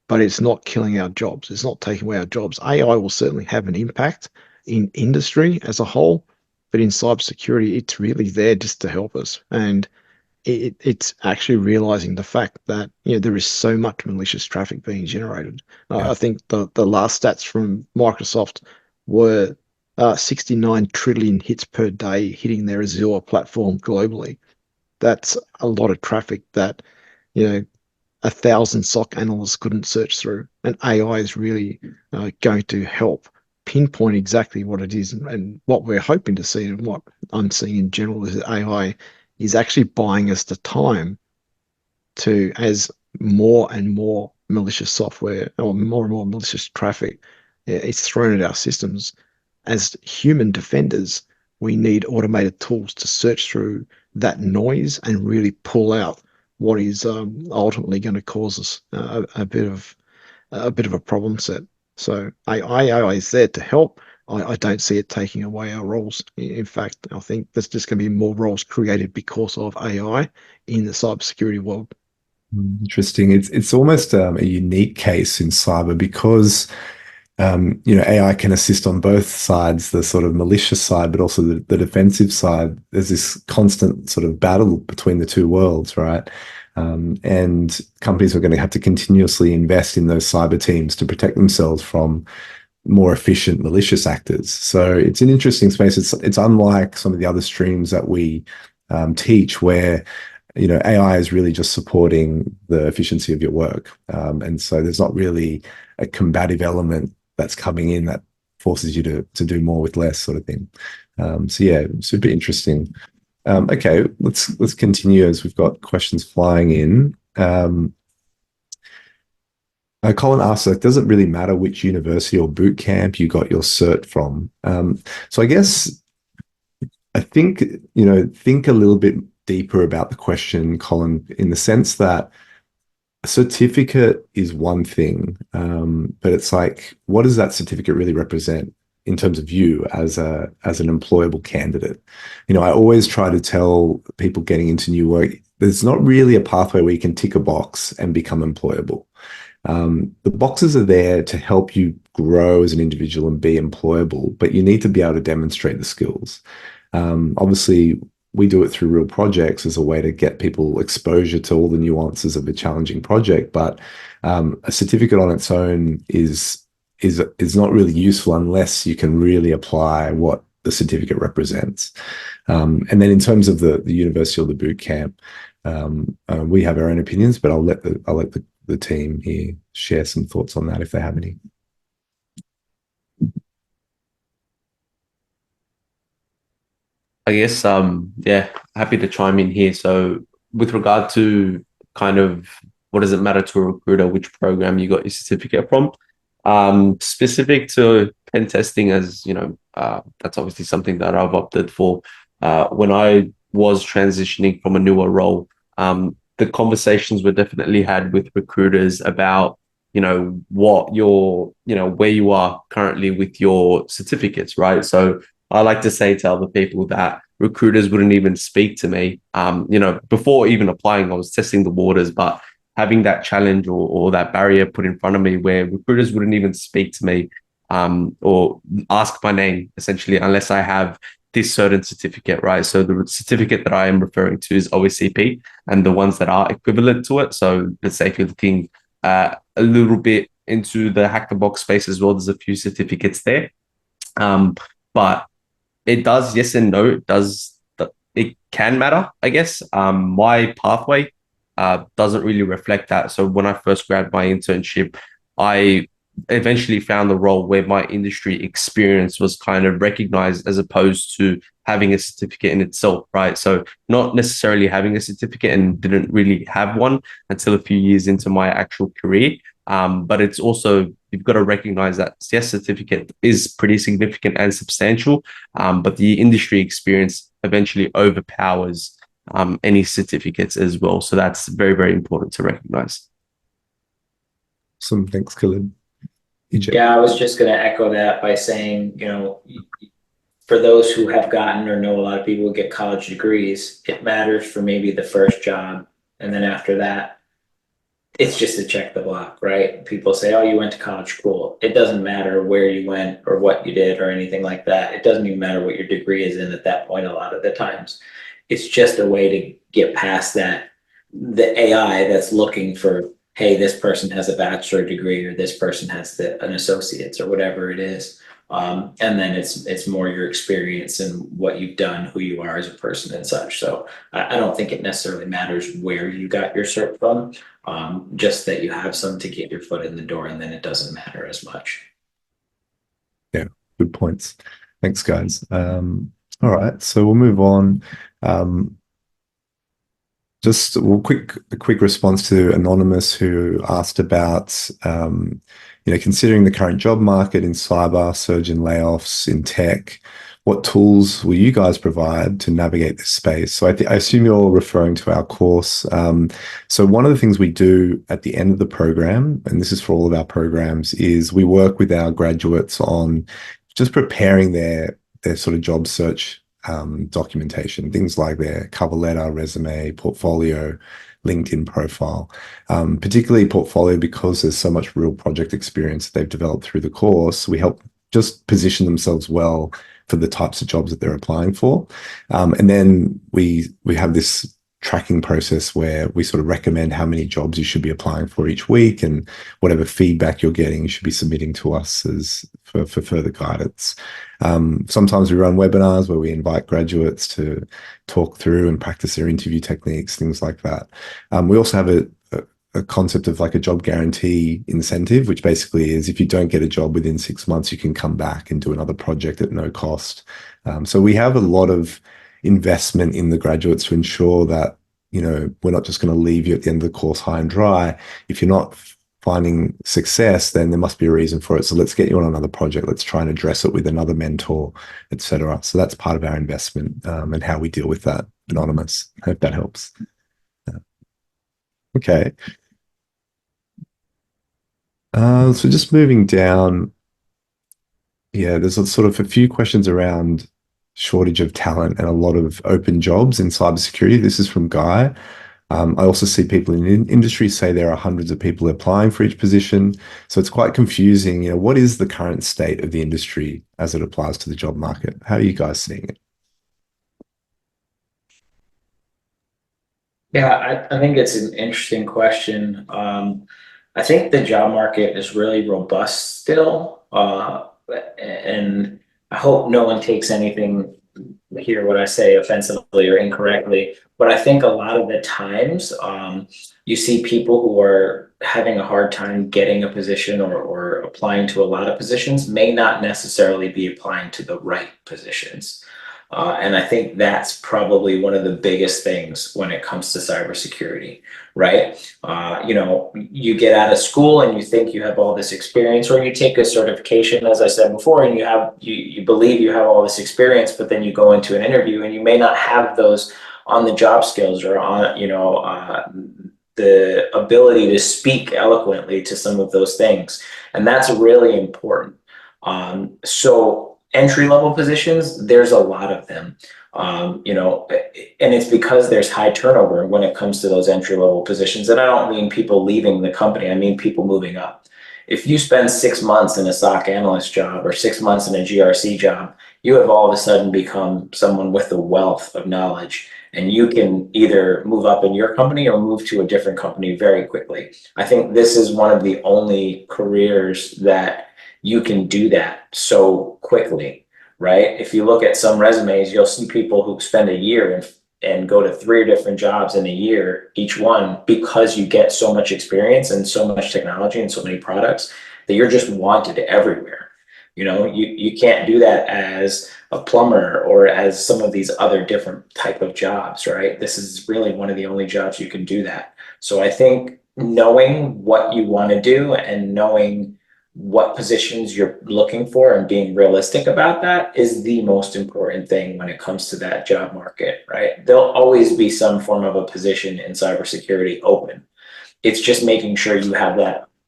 but it's not killing our jobs. It's not taking away our jobs. AI will certainly have an impact in industry as a whole, but in cybersecurity, it's really there just to help us. And it's actually realizing the fact that there is so much malicious traffic being generated. Yeah. I think the last stats from Microsoft were 69 trillion hits per day hitting their Azure platform globally. That's a lot of traffic that 1,000 SOC analysts couldn't search through. And AI is really going to help pinpoint exactly what it is. And what we're hoping to see, and what I'm seeing in general, is that AI is actually buying us the time to, as more and more malicious software or more and more malicious traffic is thrown at our systems. As human defenders, we need automated tools to search through that noise and really pull out what is ultimately going to cause us a bit of a problem set. So AI is there to help. I don't see it taking away our roles. In fact, I think there's just going to be more roles created because of AI in the cybersecurity world. Interesting. It's almost a unique case in cyber because AI can assist on both sides, the sort of malicious side, but also the defensive side. There's this constant sort of battle between the two worlds, right? And companies are going to have to continuously invest in those cyber teams to protect themselves from more efficient malicious actors. So it's an interesting space. It's unlike some of the other streams that we teach, where AI is really just supporting the efficiency of your work, and so there's not really a combative element that's coming in that forces you to do more with less, sort of thing. So yeah, super interesting. Okay, let's continue as we've got questions flying in. Colin asks, like, does it really matter which university or boot camp you got your cert from? So I guess I think think a little bit deeper about the question, Colin, in the sense that a certificate is one thing, but it's like, what does that certificate really represent in terms of you as an employable candidate? I always try to tell people getting into new work, there's not really a pathway where you can tick a box and become employable. The boxes are there to help you grow as an individual and be employable, but you need to be able to demonstrate the skills. Obviously, we do it through real projects as a way to get people exposure to all the nuances of a challenging project. But a certificate on its own is not really useful unless you can really apply what the certificate represents. And then in terms of the university or the boot camp, we have our own opinions, but I'll let the team here share some thoughts on that if they have any. I guess, happy to chime in here. So with regard to kind of what does it matter to a recruiter, which program you got your certificate from? Specific to pen testing, as that's obviously something that I've opted for. When I was transitioning from a newer role, the conversations were definitely had with recruiters about, what your, where you are currently with your certificates, right? So I like to say to other people that recruiters wouldn't even speak to me. Before even applying, I was testing the waters, but having that challenge or that barrier put in front of me where recruiters wouldn't even speak to me or ask my name, essentially, unless I have this certain certificate, right? So the certificate that I am referring to is OSCP and the ones that are equivalent to it. So let's say if you're looking a little bit into the hack the box space as well, there's a few certificates there. But it does, yes and no, it can matter, I guess. My pathway doesn't really reflect that. So when I first grabbed my internship, I eventually found the role where my industry experience was kind of recognized as opposed to having a certificate in itself, right? So not necessarily having a certificate and didn't really have one until a few years into my actual career. But it's also, you've got to recognize that yes, certificate is pretty significant and substantial, but the industry experience eventually overpowers any certificates as well. So that's very, very important to recognize. Some thanks, Khalid. EJ. Yeah, I was just going to echo that by saying, for those who have gotten or know a lot of people who get college degrees, it matters for maybe the first job. And then after that, it's just to check the block, right? People say, oh, you went to college, cool. It doesn't matter where you went or what you did or anything like that. It doesn't even matter what your degree is in at that point a lot of the times. It's just a way to get past that, the AI that's looking for, hey, this person has a bachelor degree or this person has an associate's or whatever it is. And then it's more your experience and what you've done, who you are as a person and such. So I don't think it necessarily matters where you got your cert from, just that you have some to get your foot in the door, and then it doesn't matter as much. Yeah, good points. Thanks, guys. All right, so we'll move on. Just a quick response to Anonymous, who asked about, considering the current job market in cyber, surge in layoffs in tech, what tools will you guys provide to navigate this space? So I assume you're referring to our course. So one of the things we do at the end of the program, and this is for all of our programs, is we work with our graduates on just preparing their sort of job search documentation, things like their cover letter, resume, portfolio, LinkedIn profile, particularly portfolio, because there's so much real project experience that they've developed through the course. We help just position themselves well for the types of jobs that they're applying for. And then we have this tracking process where we sort of recommend how many jobs you should be applying for each week, and whatever feedback you're getting, you should be submitting to us for further guidance. Sometimes we run webinars where we invite graduates to talk through and practice their interview techniques, things like that. We also have a concept of like a job guarantee incentive, which basically is if you don't get a job within 6 months, you can come back and do another project at no cost. So we have a lot of investment in the graduates to ensure that, we're not just going to leave you at the end of the course high and dry. If you're not finding success, then there must be a reason for it. So let's get you on another project. Let's try and address it with another mentor, etc. So that's part of our investment and how we deal with that. anonymous. I hope that helps. Okay. So just moving down, yeah, there's sort of a few questions around shortage of talent and a lot of open jobs in cybersecurity. This is from Guy. I also see people in industry say there are hundreds of people applying for each position. So it's quite confusing. What is the current state of the industry as it applies to the job market? How are you guys seeing it? Yeah, I think it's an interesting question. I think the job market is really robust still. And I hope no one takes anything here what I say offensively or incorrectly, but I think a lot of the times you see people who are having a hard time getting a position or applying to a lot of positions may not necessarily be applying to the right positions. And I think that's probably one of the biggest things when it comes to cybersecurity, right? You get out of school and you think you have all this experience, or you take a certification, as I said before, and you believe you have all this experience, but then you go into an interview and you may not have those on the job skills or on, the ability to speak eloquently to some of those things. And that's really important. So entry level positions, there's a lot of them, and it's because there's high turnover when it comes to those entry level positions. And I don't mean people leaving the company, I mean people moving up. If you spend 6 months in a SOC analyst job or 6 months in a GRC job, you have all of a sudden become someone with a wealth of knowledge, and you can either move up in your company or move to a different company very quickly. I think this is one of the only careers that you can do that so quickly, right? If you look at some resumes, you'll see people who spend a year and go to 3 different jobs in a year, each one, because you get so much experience and so much technology and so many products that you're just wanted everywhere. You can't do that as a plumber or as some of these other different type of jobs, right? This is really one of the only jobs you can do that. So I think knowing what you want to do and knowing what positions you're looking for and being realistic about that is the most important thing when it comes to that job market, right? There'll always be some form of a position in cybersecurity open. It's just making sure you have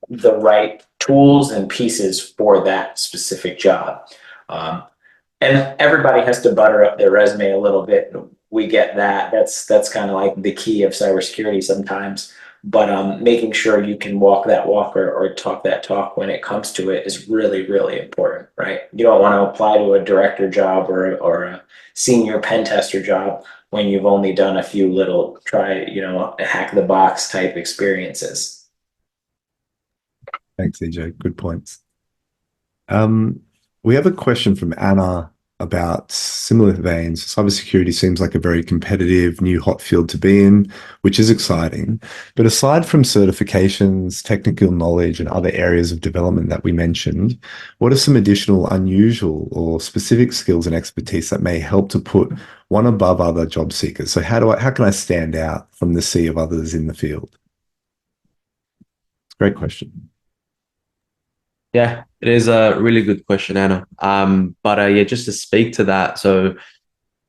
the right tools and pieces for that specific job. And everybody has to butter up their resume a little bit. We get that. That's kind of like the key of cybersecurity sometimes. But making sure you can walk that walk or talk that talk when it comes to it is really, really important, right? You don't want to apply to a director job or a senior pen tester job when you've only done a few little hack the box type experiences. Thanks, EJ. Good points. We have a question from Anna about similar veins. Cybersecurity seems like a very competitive new hot field to be in, which is exciting. But aside from certifications, technical knowledge, and other areas of development that we mentioned, what are some additional unusual or specific skills and expertise that may help to put one above other job seekers? So how can I stand out from the sea of others in the field? It's a great question. Yeah, it is a really good question, Anna. But just to speak to that, so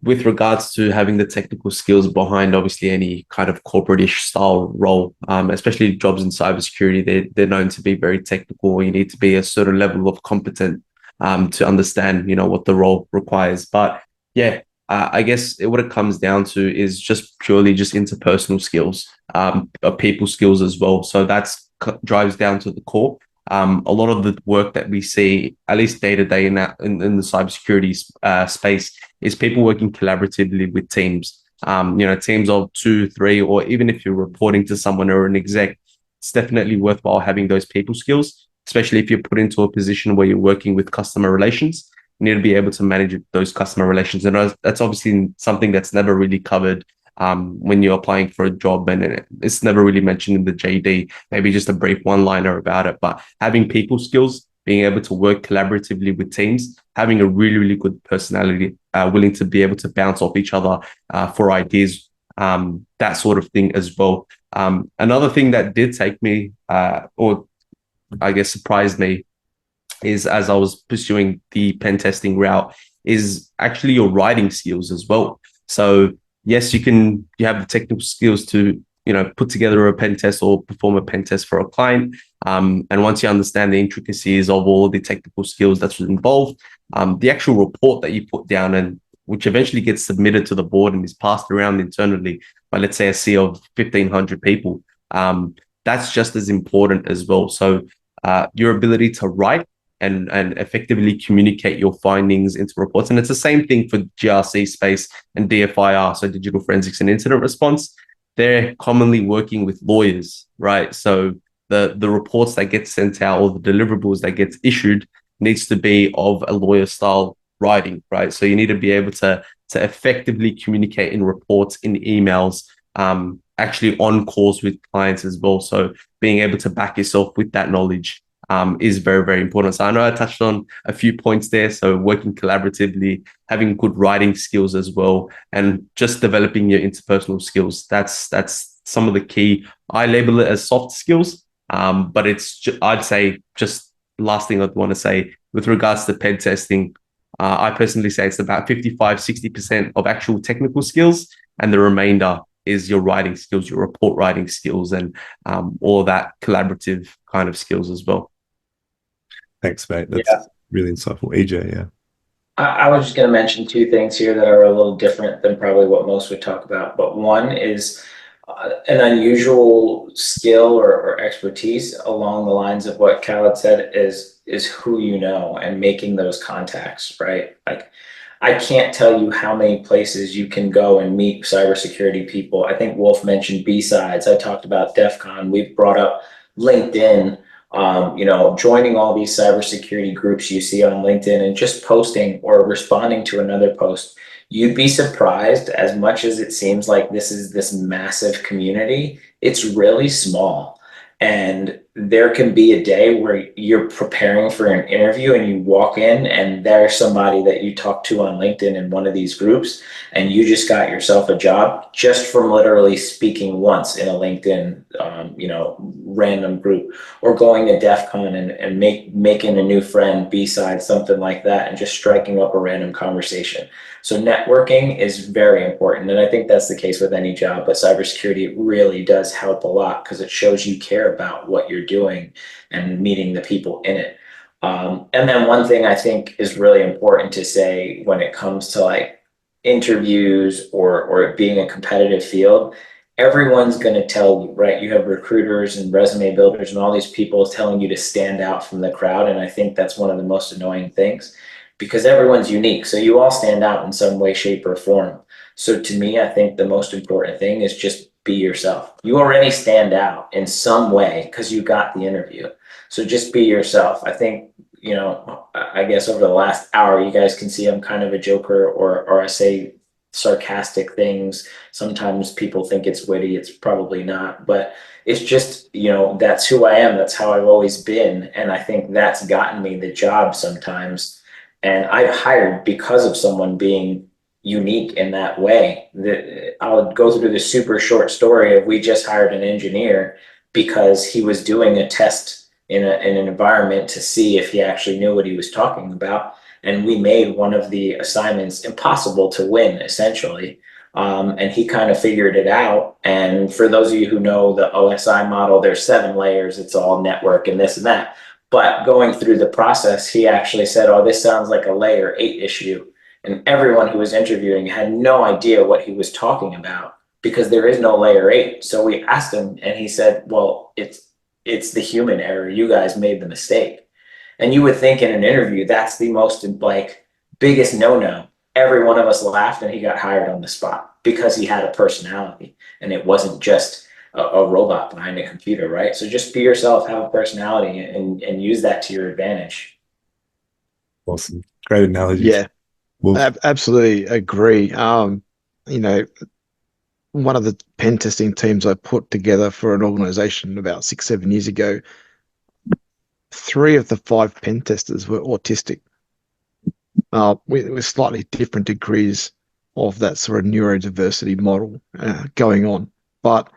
with regards to having the technical skills behind obviously any kind of corporate-ish style role, especially jobs in cybersecurity, they're known to be very technical. You need to be a certain level of competent to understand, what the role requires. But yeah, I guess what it comes down to is just purely just interpersonal skills, people skills as well. So that's drives down to the core. A lot of the work that we see, at least day to day in the cybersecurity space, is people working collaboratively with teams. Teams of 2, 3, or even if you're reporting to someone or an exec, it's definitely worthwhile having those people skills, especially if you're put into a position where you're working with customer relations. You need to be able to manage those customer relations, and that's obviously something that's never really covered when you're applying for a job, and it's never really mentioned in the JD, maybe just a brief one-liner about it. But having people skills, being able to work collaboratively with teams, having a really, really good personality, willing to be able to bounce off each other for ideas, that sort of thing as well. Another thing that did take me, or I guess surprised me, is as I was pursuing the pen testing route, is actually your writing skills as well. So yes, you have the technical skills to, put together a pen test or perform a pen test for a client. And once you understand the intricacies of all of the technical skills that's involved, the actual report that you put down and which eventually gets submitted to the board and is passed around internally by, let's say, a sea of 1,500 people, that's just as important as well. So your ability to write and effectively communicate your findings into reports. And it's the same thing for GRC space and DFIR, so digital forensics and incident response. They're commonly working with lawyers, right? So the reports that get sent out or the deliverables that get issued needs to be of a lawyer style writing, right? So you need to be able to effectively communicate in reports, in emails, actually on calls with clients as well. So being able to back yourself with that knowledge is very, very important. So I know I touched on a few points there. So working collaboratively, having good writing skills as well, and just developing your interpersonal skills. That's some of the key. I label it as soft skills, but I'd say just last thing I'd want to say with regards to pen testing. I personally say it's about 55-60% of actual technical skills, and the remainder is your writing skills, your report writing skills, and all that collaborative kind of skills as well. Thanks, mate. That's really insightful. EJ, yeah. I was just going to mention two things here that are a little different than probably what most would talk about. But one is an unusual skill or expertise along the lines of what Khalid said is who you know and making those contacts, right? Like, I can't tell you how many places you can go and meet cybersecurity people. I think Wolf mentioned B-sides. I talked about DEF CON. We've brought up LinkedIn. Joining all these cybersecurity groups you see on LinkedIn and just posting or responding to another post, you'd be surprised. As much as it seems like this is this massive community, it's really small. And there can be a day where you're preparing for an interview and you walk in and there's somebody that you talk to on LinkedIn in one of these groups, and you just got yourself a job just from literally speaking once in a LinkedIn, random group, or going to DEF CON and making a new friend beside something like that and just striking up a random conversation. So networking is very important. And I think that's the case with any job, but cybersecurity really does help a lot because it shows you care about what you're doing and meeting the people in it. And then one thing I think is really important to say when it comes to like interviews or it being a competitive field, everyone's going to tell you, right? You have recruiters and resume builders and all these people telling you to stand out from the crowd. And I think that's one of the most annoying things because everyone's unique. So you all stand out in some way, shape, or form. So to me, I think the most important thing is just be yourself. You already stand out in some way because you got the interview. So just be yourself. I think, I guess over the last hour, you guys can see I'm kind of a joker or I say sarcastic things. Sometimes people think it's witty. It's probably not, but it's just, that's who I am. That's how I've always been. And I think that's gotten me the job sometimes. And I've hired because of someone being unique in that way. I'll go through the super short story of we just hired an engineer because he was doing a test in an environment to see if he actually knew what he was talking about. And we made one of the assignments impossible to win, essentially. And he kind of figured it out. And for those of you who know the OSI model, there's 7 layers. It's all network and this and that. But going through the process, he actually said, oh, this sounds like a layer 8 issue. And everyone who was interviewing had no idea what he was talking about because there is no layer 8. So we asked him and he said, well, it's the human error. You guys made the mistake. And you would think in an interview, that's the most biggest no-no. Every one of us laughed and he got hired on the spot because he had a personality and it wasn't just a robot behind a computer, right? So just be yourself, have a personality, and use that to your advantage. Awesome. Great analogy. Yeah, absolutely agree. One of the pen testing teams I put together for an organization about 6-7 years ago, 3 of the 5 pen testers were autistic, with slightly different degrees of that sort of neurodiversity model going on, but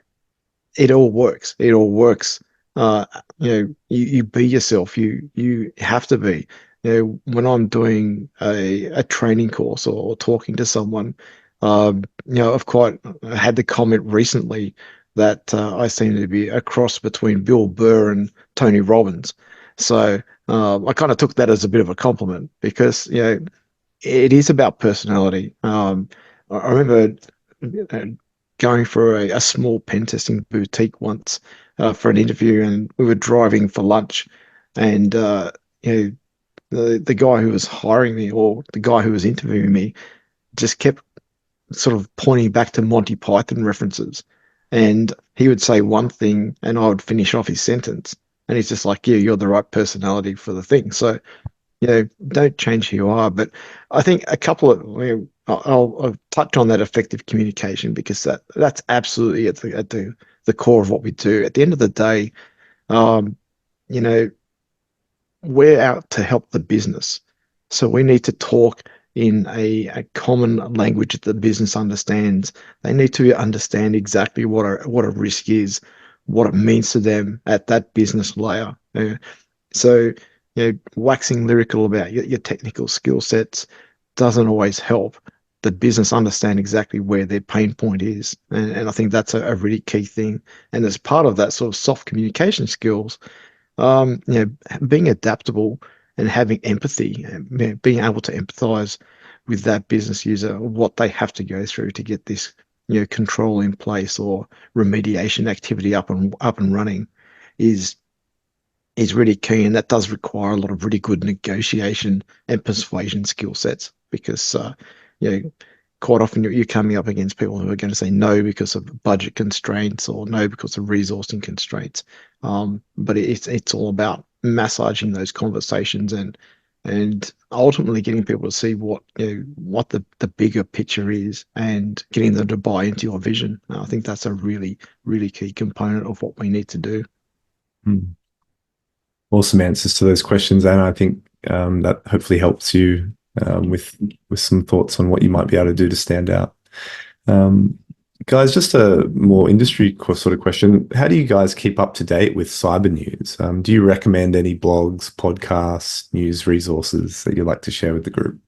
it all works. It all works. You be yourself. You have to be. When I'm doing a training course or talking to someone, I've quite had the comment recently that I seem to be a cross between Bill Burr and Tony Robbins. So I kind of took that as a bit of a compliment because, it is about personality. I remember uh, going for a small pen testing boutique once for an interview, and we were driving for lunch, and the guy who was hiring me, or the guy who was interviewing me, just kept sort of pointing back to Monty Python references. And he would say one thing and I would finish off his sentence. And he's just like, yeah, you're the right personality for the thing. So, don't change who you are. But I think a couple of, I'll touch on that effective communication because that's absolutely at the core of what we do. At the end of the day, um, you know, we're out to help the business. So we need to talk in a common language that the business understands. They need to understand exactly what a risk is, what it means to them at that business layer. So, waxing lyrical about your technical skill sets doesn't always help the business understand exactly where their pain point is. And I think that's a really key thing. And as part of that sort of soft communication skills, being adaptable and having empathy, and being able to empathize with that business user, what they have to go through to get this, control in place or remediation activity up and running is really key, and that does require a lot of really good negotiation and persuasion skill sets because you know quite often you're coming up against people who are going to say no because of budget constraints or no because of resourcing constraints. But it's all about massaging those conversations and ultimately getting people to see what the bigger picture is and getting them to buy into your vision. I think that's a really, really key component of what we need to do. Hmm. Awesome answers to those questions, and I think that hopefully helps you with some thoughts on what you might be able to do to stand out. Guys, just a more industry sort of question. How do you guys keep up to date with cyber news? Do you recommend any blogs, podcasts, news resources that you'd like to share with the group?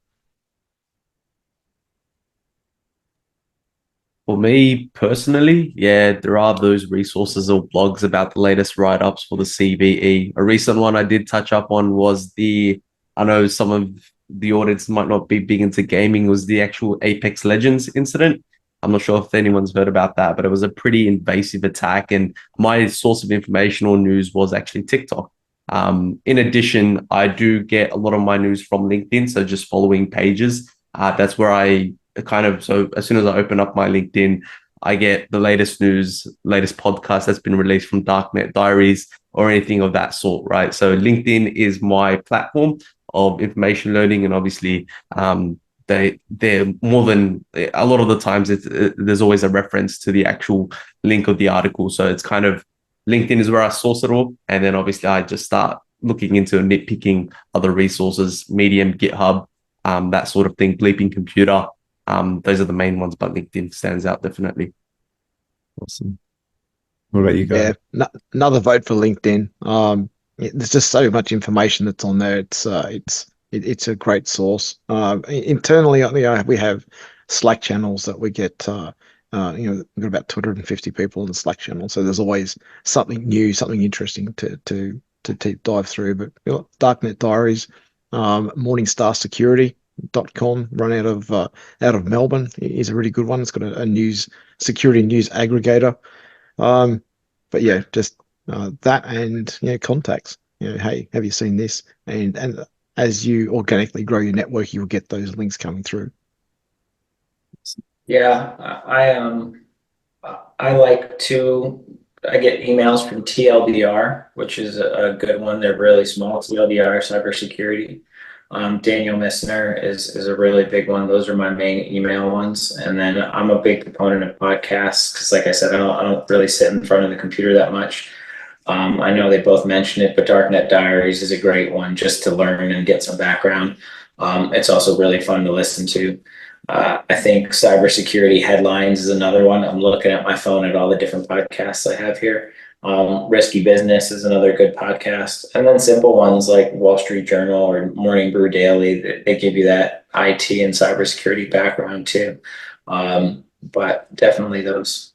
For me personally, yeah, there are those resources or blogs about the latest write-ups for the CVE. A recent one I did touch up on was I know some of the audience might not be big into gaming, was the actual Apex Legends incident. I'm not sure if anyone's heard about that, but it was a pretty invasive attack. And my source of information or news was actually TikTok. In addition, I do get a lot of my news from LinkedIn, so just following pages. That's where so as soon as I open up my LinkedIn, I get the latest news, latest podcast that's been released from Darknet Diaries or anything of that sort, right? So LinkedIn is my platform of information learning, and obviously, they're more than a lot of the times. There's always a reference to the actual link of the article, so it's kind of LinkedIn is where I source it all, and then obviously I just start looking into nitpicking other resources, Medium, GitHub, that sort of thing, Bleeping Computer. Those are the main ones, but LinkedIn stands out definitely. Awesome. What about you guys? Yeah, another vote for LinkedIn. There's just so much information that's on there. It's a great source. Internally, we have Slack channels that we get. We've got about 250 people in the Slack channel, so there's always something new, something interesting to deep dive through. But Darknet Diaries, Morningstar Security.com, run out of Melbourne, is a really good one. It's got a security news aggregator. But yeah, just that and contacts. Hey, have you seen this? And as you organically grow your network, you'll get those links coming through. Yeah, I like to. I get emails from TLDR, which is a good one. They're really small. TLDR Cybersecurity. Daniel Missner is a really big one. Those are my main email ones. And then I'm a big proponent of podcasts because, like I said, I don't really sit in front of the computer that much. I know they both mentioned it, but Darknet Diaries is a great one just to learn and get some background. It's also really fun to listen to. I think cybersecurity headlines is another one. I'm looking at my phone at all the different podcasts I have here. Risky Business is another good podcast. And then simple ones like Wall Street Journal or Morning Brew Daily, they give you that IT and cybersecurity background too. But definitely those.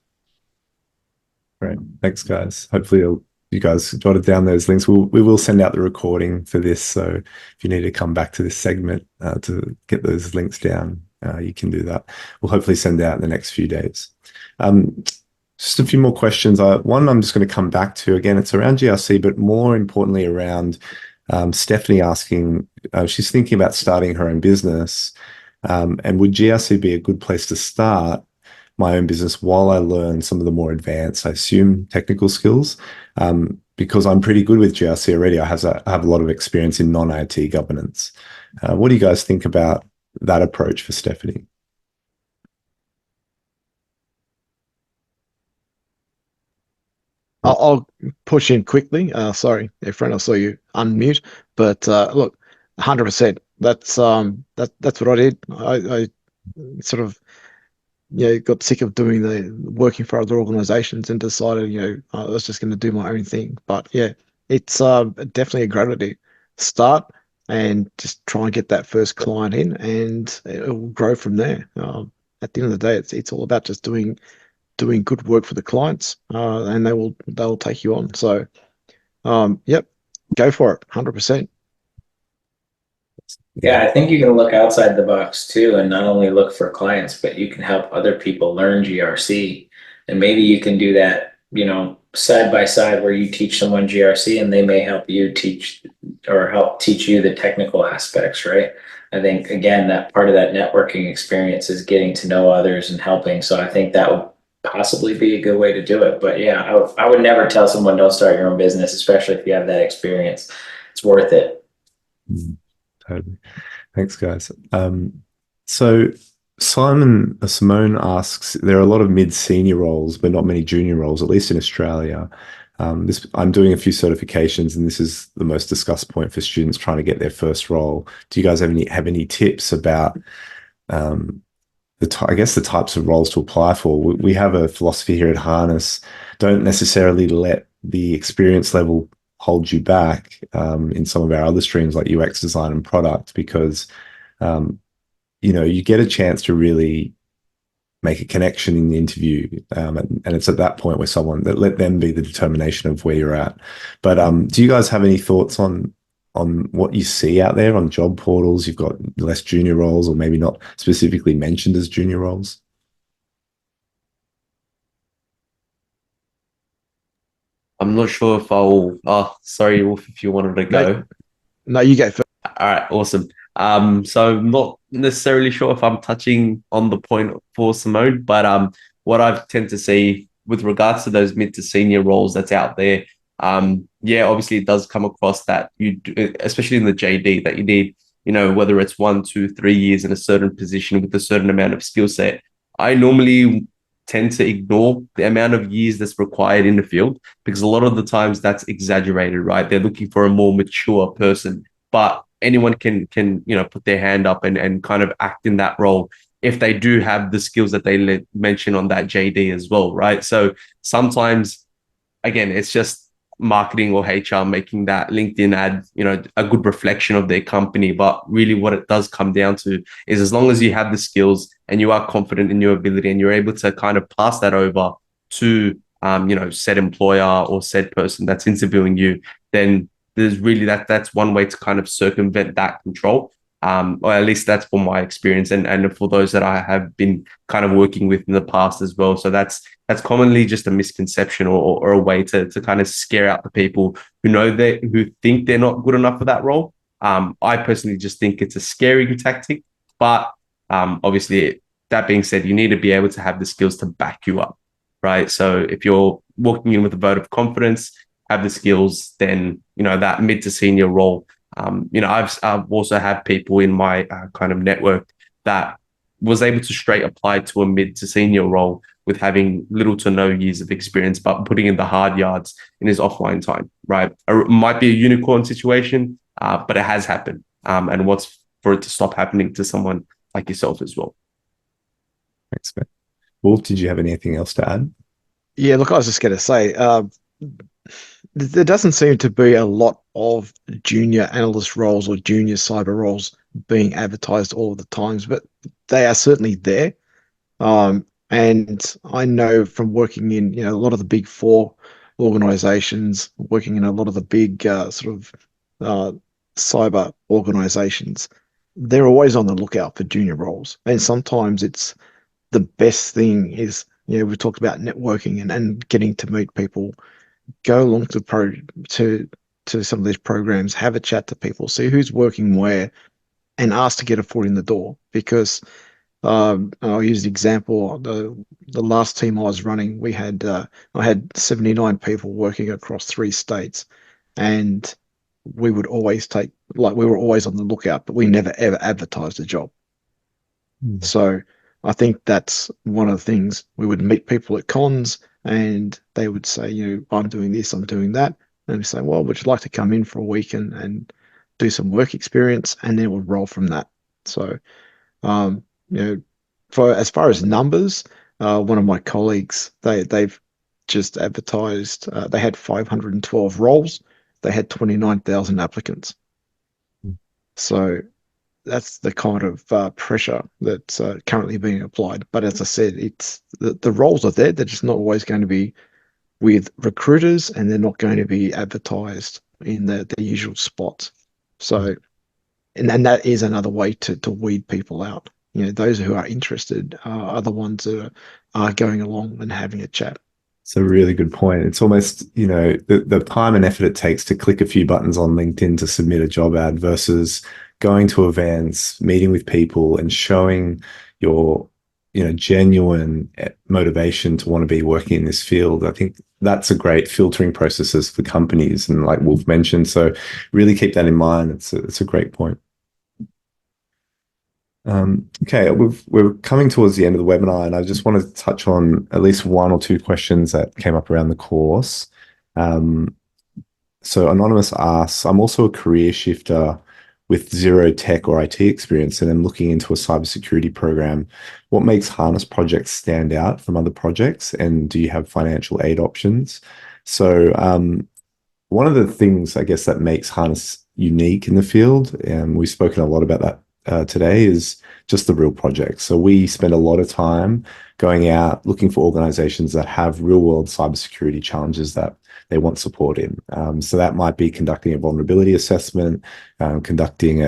Great. Thanks, guys. Hopefully you guys jotted down those links. We will send out the recording for this. So if you need to come back to this segment to get those links down, you can do that. We'll hopefully send out in the next few days. Just a few more questions. One I'm just going to come back to. Again, it's around GRC, but more importantly around Stephanie asking, she's thinking about starting her own business. And would GRC be a good place to start my own business while I learn some of the more advanced, I assume, technical skills? Because I'm pretty good with GRC already. I have a lot of experience in non-IT governance. What do you guys think about that approach for Stephanie? I'll push in quickly. Sorry, Efrain, I saw you unmute. But look, 100%. That's what I did. I sort of got sick of doing the working for other organizations and decided I was just going to do my own thing. But yeah, it's definitely a great idea. Start and just try and get that first client in, and it will grow from there. At the end of the day, it's all about just doing good work for the clients, and they'll take you on. So, yep, go for it, 100%. Yeah, I think you can look outside the box too, and not only look for clients, but you can help other people learn GRC. And maybe you can do that, side by side, where you teach someone GRC and they may help you teach or help teach you the technical aspects, right? I think, again, that part of that networking experience is getting to know others and helping. So I think that would possibly be a good way to do it. But yeah, I would never tell someone don't start your own business, especially if you have that experience. It's worth it. Totally. Thanks, guys. So Simone asks, there are a lot of mid-senior roles, but not many junior roles, at least in Australia. I'm doing a few certifications, and this is the most discussed point for students trying to get their first role. Do you guys have any tips about the types of roles to apply for? We have a philosophy here at Harness: don't necessarily let the experience level hold you back in some of our other streams like UX design and product, because you get a chance to really make a connection in the interview, and it's at that point where someone that let them be the determination of where you're at. But do you guys have any thoughts on what you see out there on job portals? You've got less junior roles, or maybe not specifically mentioned as junior roles. I'm not sure if I'll. Oh, sorry, Wolf, if you wanted to go. No, you go first. All right, awesome. So I'm not necessarily sure if I'm touching on the point for Simone, but what I tend to see with regards to those mid to senior roles that's out there, yeah, obviously it does come across that you do, especially in the JD, that you need, whether it's 1, 2, 3 years in a certain position with a certain amount of skill set. I normally tend to ignore the amount of years that's required in the field, because a lot of the times that's exaggerated, right? They're looking for a more mature person, but anyone can put their hand up and kind of act in that role if they do have the skills that they mention on that JD as well, right? So sometimes, again, it's just marketing or HR making that LinkedIn ad, a good reflection of their company. But really what it does come down to is, as long as you have the skills and you are confident in your ability and you're able to kind of pass that over to, said employer or said person that's interviewing you, then there's really that's one way to kind of circumvent that control. Or at least that's from my experience and for those that I have been kind of working with in the past as well. So that's commonly just a misconception or a way to kind of scare out the people who think they're not good enough for that role. I personally just think it's a scary tactic, but obviously, that being said, you need to be able to have the skills to back you up, right? So if you're walking in with a vote of confidence, have the skills, then that mid to senior role. I've also had people in my kind of network that was able to straight apply to a mid to senior role with having little to no years of experience, but putting in the hard yards in his offline time, right? It might be a unicorn situation, but it has happened. And what's for it to stop happening to someone like yourself as well? Thanks, man. Wolf, did you have anything else to add? Yeah, look, I was just going to say, there doesn't seem to be a lot of junior analyst roles or junior cyber roles being advertised all of the times, but they are certainly there. And I know from working in, a lot of the big four organizations, working in a lot of the big uh, cyber organizations, they're always on the lookout for junior roles. And sometimes it's the best thing is, we talked about networking and getting to meet people, go along to some of these programs, have a chat to people, see who's working where, and ask to get a foot in the door. Because I'll use the example, the last team I was running, I had 79 people working across 3 states, and we would always we were always on the lookout, but we never ever advertised a job. Mm. So I think that's one of the things. We would meet people at cons, and they would say, I'm doing this, I'm doing that. And we say, well, would you like to come in for a week and do some work experience? And then we'll roll from that. So, um, for as far as numbers, one of my colleagues, they've just advertised, they had 512 roles. They had 29,000 applicants. Mm. So that's the kind of pressure that's currently being applied. But as I said, it's the roles are there. They're just not always going to be with recruiters, and they're not going to be advertised in the usual spots. So, and that is another way to weed people out. Those who are interested are the ones that are going along and having a chat. It's a really good point. It's almost, the time and effort it takes to click a few buttons on LinkedIn to submit a job ad versus going to events, meeting with people and showing your, genuine motivation to want to be working in this field. I think that's a great filtering processes for companies. And like Wolf mentioned, so really keep that in mind. It's a great point. Okay, we're coming towards the end of the webinar, and I just wanted to touch on at least one or two questions that came up around the course. So Anonymous asks, I'm also a career shifter with zero tech or IT experience, and I'm looking into a cybersecurity program. What makes Harness projects stand out from other projects, and do you have financial aid options? So one of the things, I guess, that makes Harness unique in the field, and we've spoken a lot about that today, is just the real projects. So we spend a lot of time going out looking for organizations that have real world cybersecurity challenges that they want support in. So that might be conducting a vulnerability assessment, conducting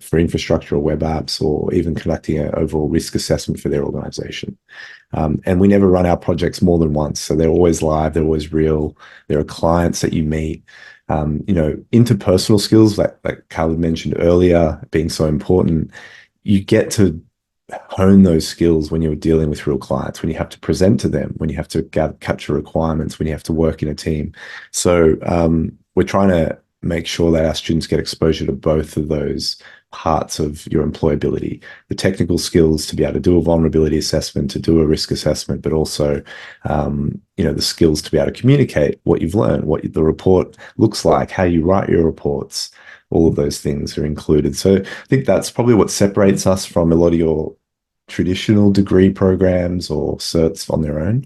for infrastructure or web apps, or even conducting an overall risk assessment for their organization. And we never run our projects more than once. So they're always live, they're always real. There are clients that you meet. Interpersonal skills, like Khalid mentioned earlier, being so important. You get to hone those skills when you're dealing with real clients, when you have to present to them, when you have to capture requirements, when you have to work in a team. So we're trying to make sure that our students get exposure to both of those parts of your employability, the technical skills to be able to do a vulnerability assessment, to do a risk assessment, but also, the skills to be able to communicate what you've learned, what the report looks like, how you write your reports. All of those things are included. So I think that's probably what separates us from a lot of your traditional degree programs or certs on their own.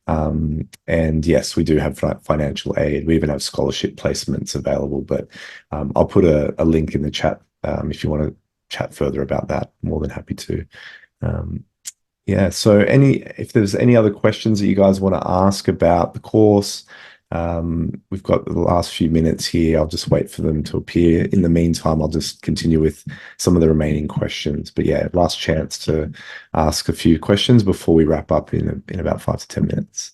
And yes, we do have financial aid. We even have scholarship placements available, but I'll put a link in the chat if you want to chat further about that. More than happy to. So if there's any other questions that you guys want to ask about the course, we've got the last few minutes here. I'll just wait for them to appear. In the meantime, I'll just continue with some of the remaining questions. But yeah, last chance to ask a few questions before we wrap up in about 5 to 10 minutes.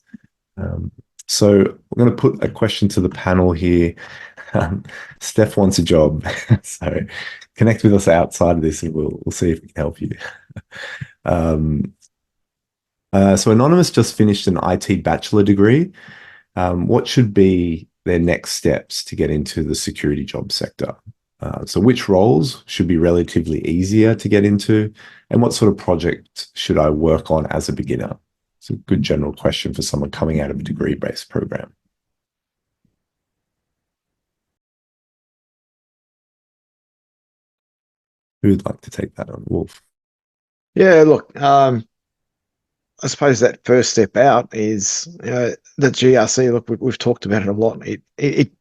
So we're going to put a question to the panel here. Steph wants a job, so connect with us outside of this, and we'll see if we can help you. So Anonymous just finished an IT bachelor degree. What should be their next steps to get into the security job sector? So which roles should be relatively easier to get into, and what sort of project should I work on as a beginner? It's a good general question for someone coming out of a degree-based program. Who would like to take that on, Wolf? Yeah, look, I suppose that first step out is the GRC. Look, we've talked about it a lot. It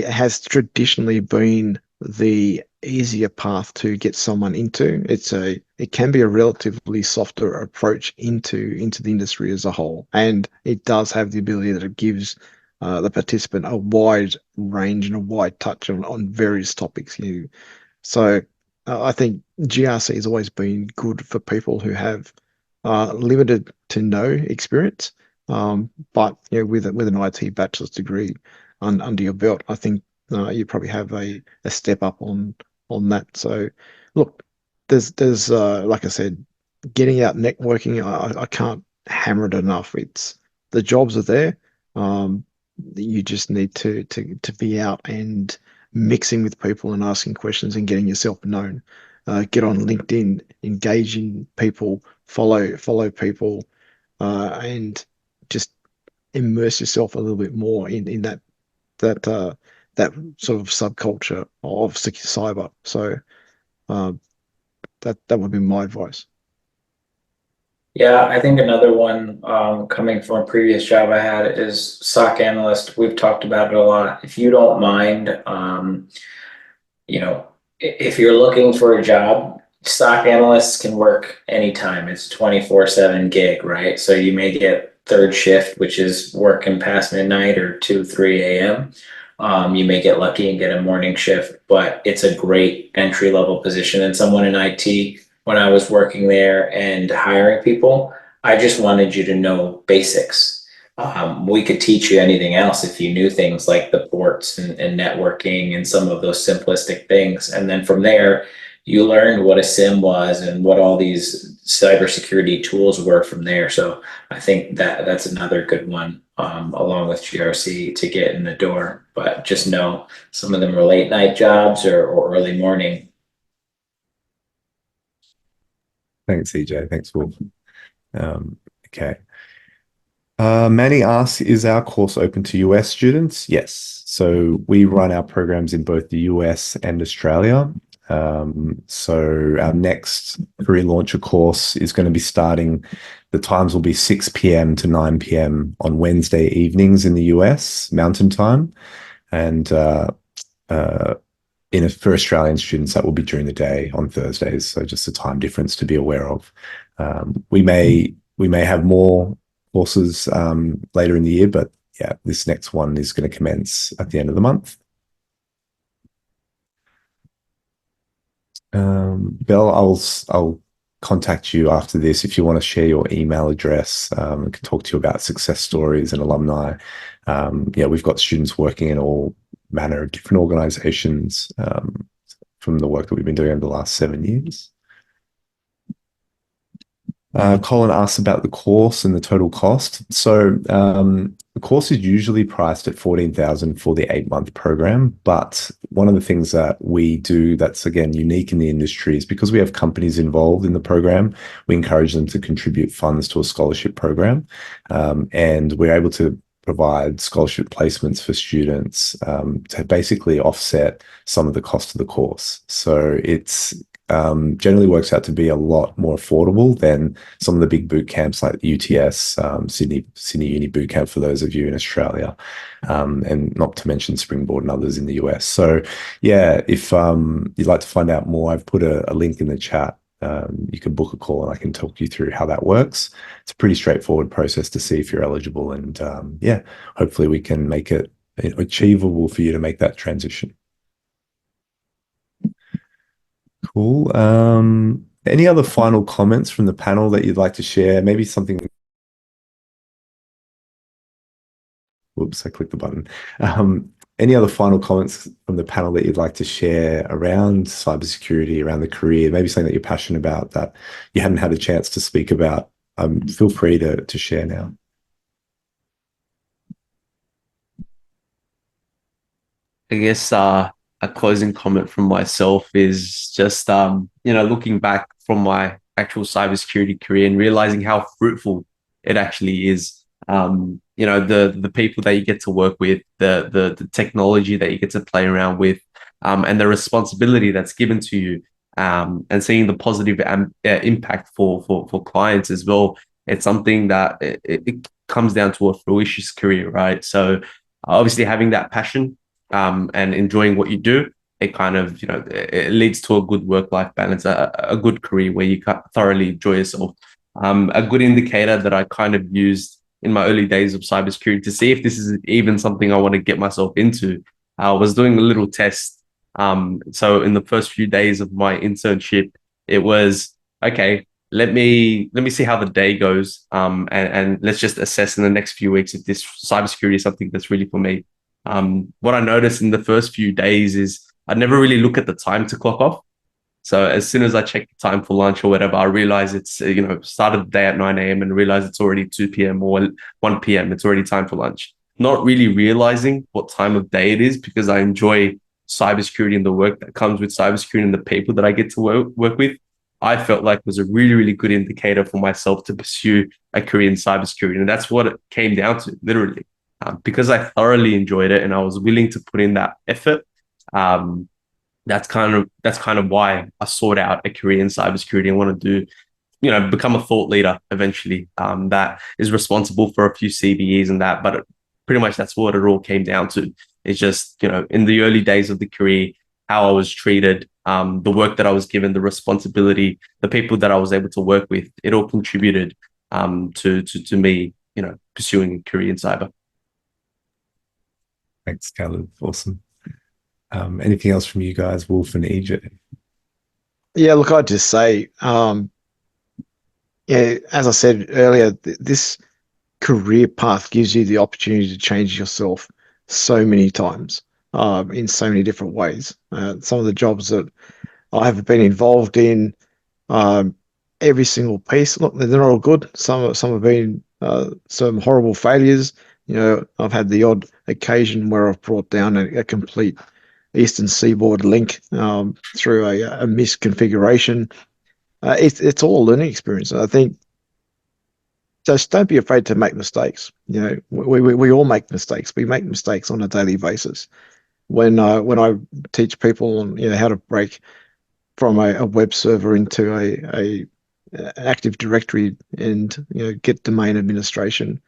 has traditionally been the easier path to get someone into. It can be a relatively softer approach into the industry as a whole, and it does have the ability that it gives the participant a wide range and a wide touch on various topics. So I think GRC has always been good for people who have limited to no experience. But with an IT bachelor's degree under your belt, I think you probably have a step up on that. So look, there's like I said, getting out networking. I can't hammer it enough. It's the jobs are there. You just need to be out and mixing with people and asking questions and getting yourself known. Get on LinkedIn, engage in people, follow people, and just immerse yourself a little bit more in that that sort of subculture of cyber. So that would be my advice. Yeah, I think another one coming from a previous job I had is SOC analyst. We've talked about it a lot. If you don't mind, you know, if you're looking for a job, stock analysts can work anytime. It's 24/7 gig, right? So you may get third shift, which is working past midnight or 2, 3 a.m. You may get lucky and get a morning shift, but it's a great entry level position. And someone in IT, when I was working there and hiring people, I just wanted you to know basics. We could teach you anything else if you knew things like the ports and networking and some of those simplistic things. And then from there, you learned what a SIM was and what all these cybersecurity tools were from there. So I think that that's another good one, along with GRC to get in the door. But just know some of them are late night jobs or early morning. Thanks, EJ. Thanks, Wolf. Okay. Manny asks, is our course open to US students? Yes. So we run our programs in both the US and Australia. So our next career launcher course is going to be starting, the times will be 6 p.m. to 9 p.m. on Wednesday evenings in the US, Mountain Time. And for Australian students, that will be during the day on Thursdays. So just a time difference to be aware of. We may have more courses later in the year, but yeah, this next one is going to commence at the end of the month. Belle, I'll contact you after this if you want to share your email address. I can talk to you about success stories and alumni. Yeah, we've got students working in all manner of different organizations from the work that we've been doing over the last 7 years. Colin asked about the course and the total cost. So the course is usually priced at $14,000 for the 8-month program. But one of the things that we do that's, again, unique in the industry is because we have companies involved in the program, we encourage them to contribute funds to a scholarship program. And we're able to provide scholarship placements for students to basically offset some of the cost of the course. So it's generally works out to be a lot more affordable than some of the big boot camps like UTS, Sydney Uni Boot Camp for those of you in Australia, and not to mention Springboard and others in the US. So yeah, if you'd like to find out more, I've put a link in the chat. You can book a call and I can talk you through how that works. It's a pretty straightforward process to see if you're eligible, and yeah, hopefully we can make it achievable for you to make that transition. Cool. Any other final comments from the panel that you'd like to share? Maybe something. Whoops, I clicked the button. Any other final comments from the panel that you'd like to share around cybersecurity, around the career, maybe something that you're passionate about that you hadn't had a chance to speak about? Feel free to share now. I guess a closing comment from myself is just looking back from my actual cybersecurity career and realizing how fruitful it actually is. The people that you get to work with, the technology that you get to play around with, and the responsibility that's given to you, and seeing the positive impact for clients as well. It's something that it comes down to a fruitious career, right? So obviously having that passion and enjoying what you do, it kind of, it leads to a good work-life balance, a good career where you can thoroughly enjoy yourself. A good indicator that I kind of used in my early days of cybersecurity to see if this is even something I want to get myself into, I was doing a little test. So in the first few days of my internship, it was okay. Let me see how the day goes, and let's just assess in the next few weeks if this cybersecurity is something that's really for me. What I noticed in the first few days is I never really look at the time to clock off. So as soon as I check the time for lunch or whatever, I realize it's, started the day at 9 a.m. and realize it's already 2 p.m. or 1 p.m. It's already time for lunch. Not really realizing what time of day it is because I enjoy cybersecurity and the work that comes with cybersecurity and the people that I get to work with. I felt like was a really, really good indicator for myself to pursue a career in cybersecurity. And that's what it came down to, literally. Because I thoroughly enjoyed it and I was willing to put in that effort. That's kind of why I sought out a career in cybersecurity and want to do, become a thought leader eventually. That is responsible for a few CVEs and that, but pretty much that's what it all came down to. It's just, in the early days of the career, how I was treated, the work that I was given, the responsibility, the people that I was able to work with, it all contributed to me, pursuing a career in cyber. Thanks, Khalid. Awesome. Anything else from you guys, Wolf and EJ? Yeah, look, I'd just say, yeah, as I said earlier, this career path gives you the opportunity to change yourself so many times, in so many different ways. Some of the jobs that I have been involved in, every single piece, look, they're all good. Some have been some horrible failures. I've had the odd occasion where I've brought down a complete Eastern Seaboard link through a misconfiguration. It's all a learning experience. I think just don't be afraid to make mistakes. We all make mistakes. We make mistakes on a daily basis. When I teach people on how to break from a web server into a Active Directory and get domain administration,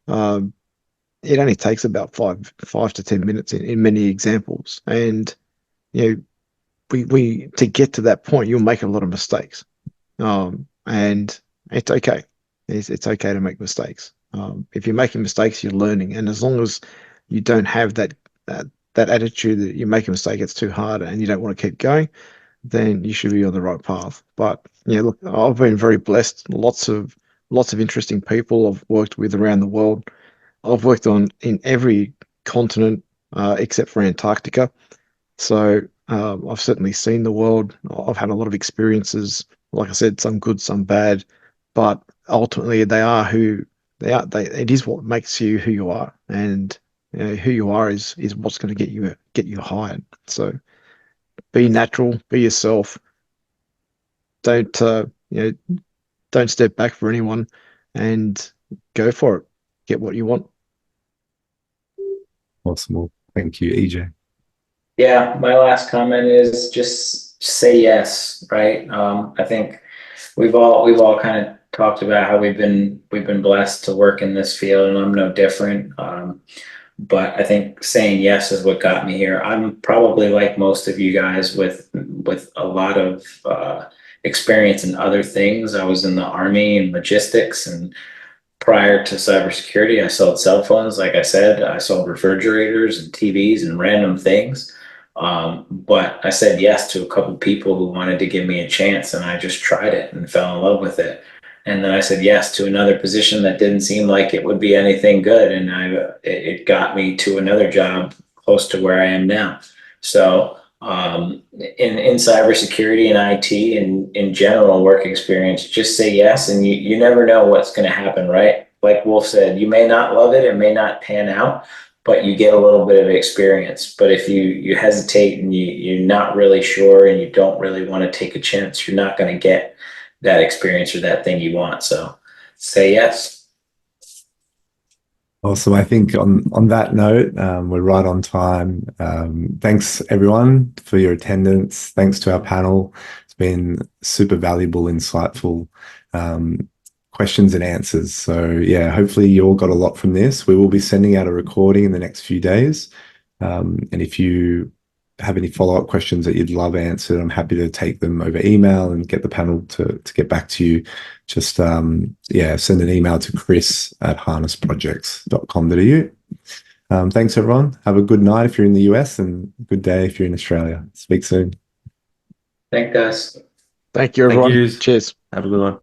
it only takes about five to 10 minutes in many examples. And we to get to that point, you'll make a lot of mistakes, and it's okay. It's okay to make mistakes. If you're making mistakes, you're learning, and as long as you don't have that attitude that you make a mistake, it's too hard, and you don't want to keep going, then you should be on the right path. But look, I've been very blessed. Lots of interesting people I've worked with around the world. I've worked in every continent except for Antarctica. So I've certainly seen the world. I've had a lot of experiences. Like I said, some good, some bad, but ultimately they are who they are. It is what makes you who you are, and who you are is what's going to get you hired. So be natural, be yourself. Don't don't step back for anyone, and go for it. Get what you want. Awesome. Well, thank you, EJ. Yeah, my last comment is just say yes, right? I think we've all kind of talked about how we've been blessed to work in this field, and I'm no different. But I think saying yes is what got me here. I'm probably like most of you guys with a lot of experience in other things. I was in the Army and logistics, and prior to cybersecurity, I sold cell phones. Like I said, I sold refrigerators and TVs and random things. But I said yes to a couple people who wanted to give me a chance, and I just tried it and fell in love with it. And then I said yes to another position that didn't seem like it would be anything good, and it got me to another job close to where I am now. So in cybersecurity and IT and in general work experience, just say yes, and you never know what's going to happen, right? Like Wolf said, you may not love it, it may not pan out, but you get a little bit of experience. But if you hesitate and you're not really sure and you don't really want to take a chance, you're not going to get that experience or that thing you want. So say yes. Awesome. I think on that note, we're right on time. Thanks everyone for your attendance. Thanks to our panel. It's been super valuable, insightful questions and answers. So yeah, hopefully you all got a lot from this. We will be sending out a recording in the next few days. And if you have any follow-up questions that you'd love answered, I'm happy to take them over email and get the panel to get back to you. Just send an email to chris@harnessprojects.com.au. Thanks everyone. Have a good night if you're in the US and good day if you're in Australia. Speak soon. Thanks, guys. Thank you, Thank everyone. you. Cheers. Have a good one.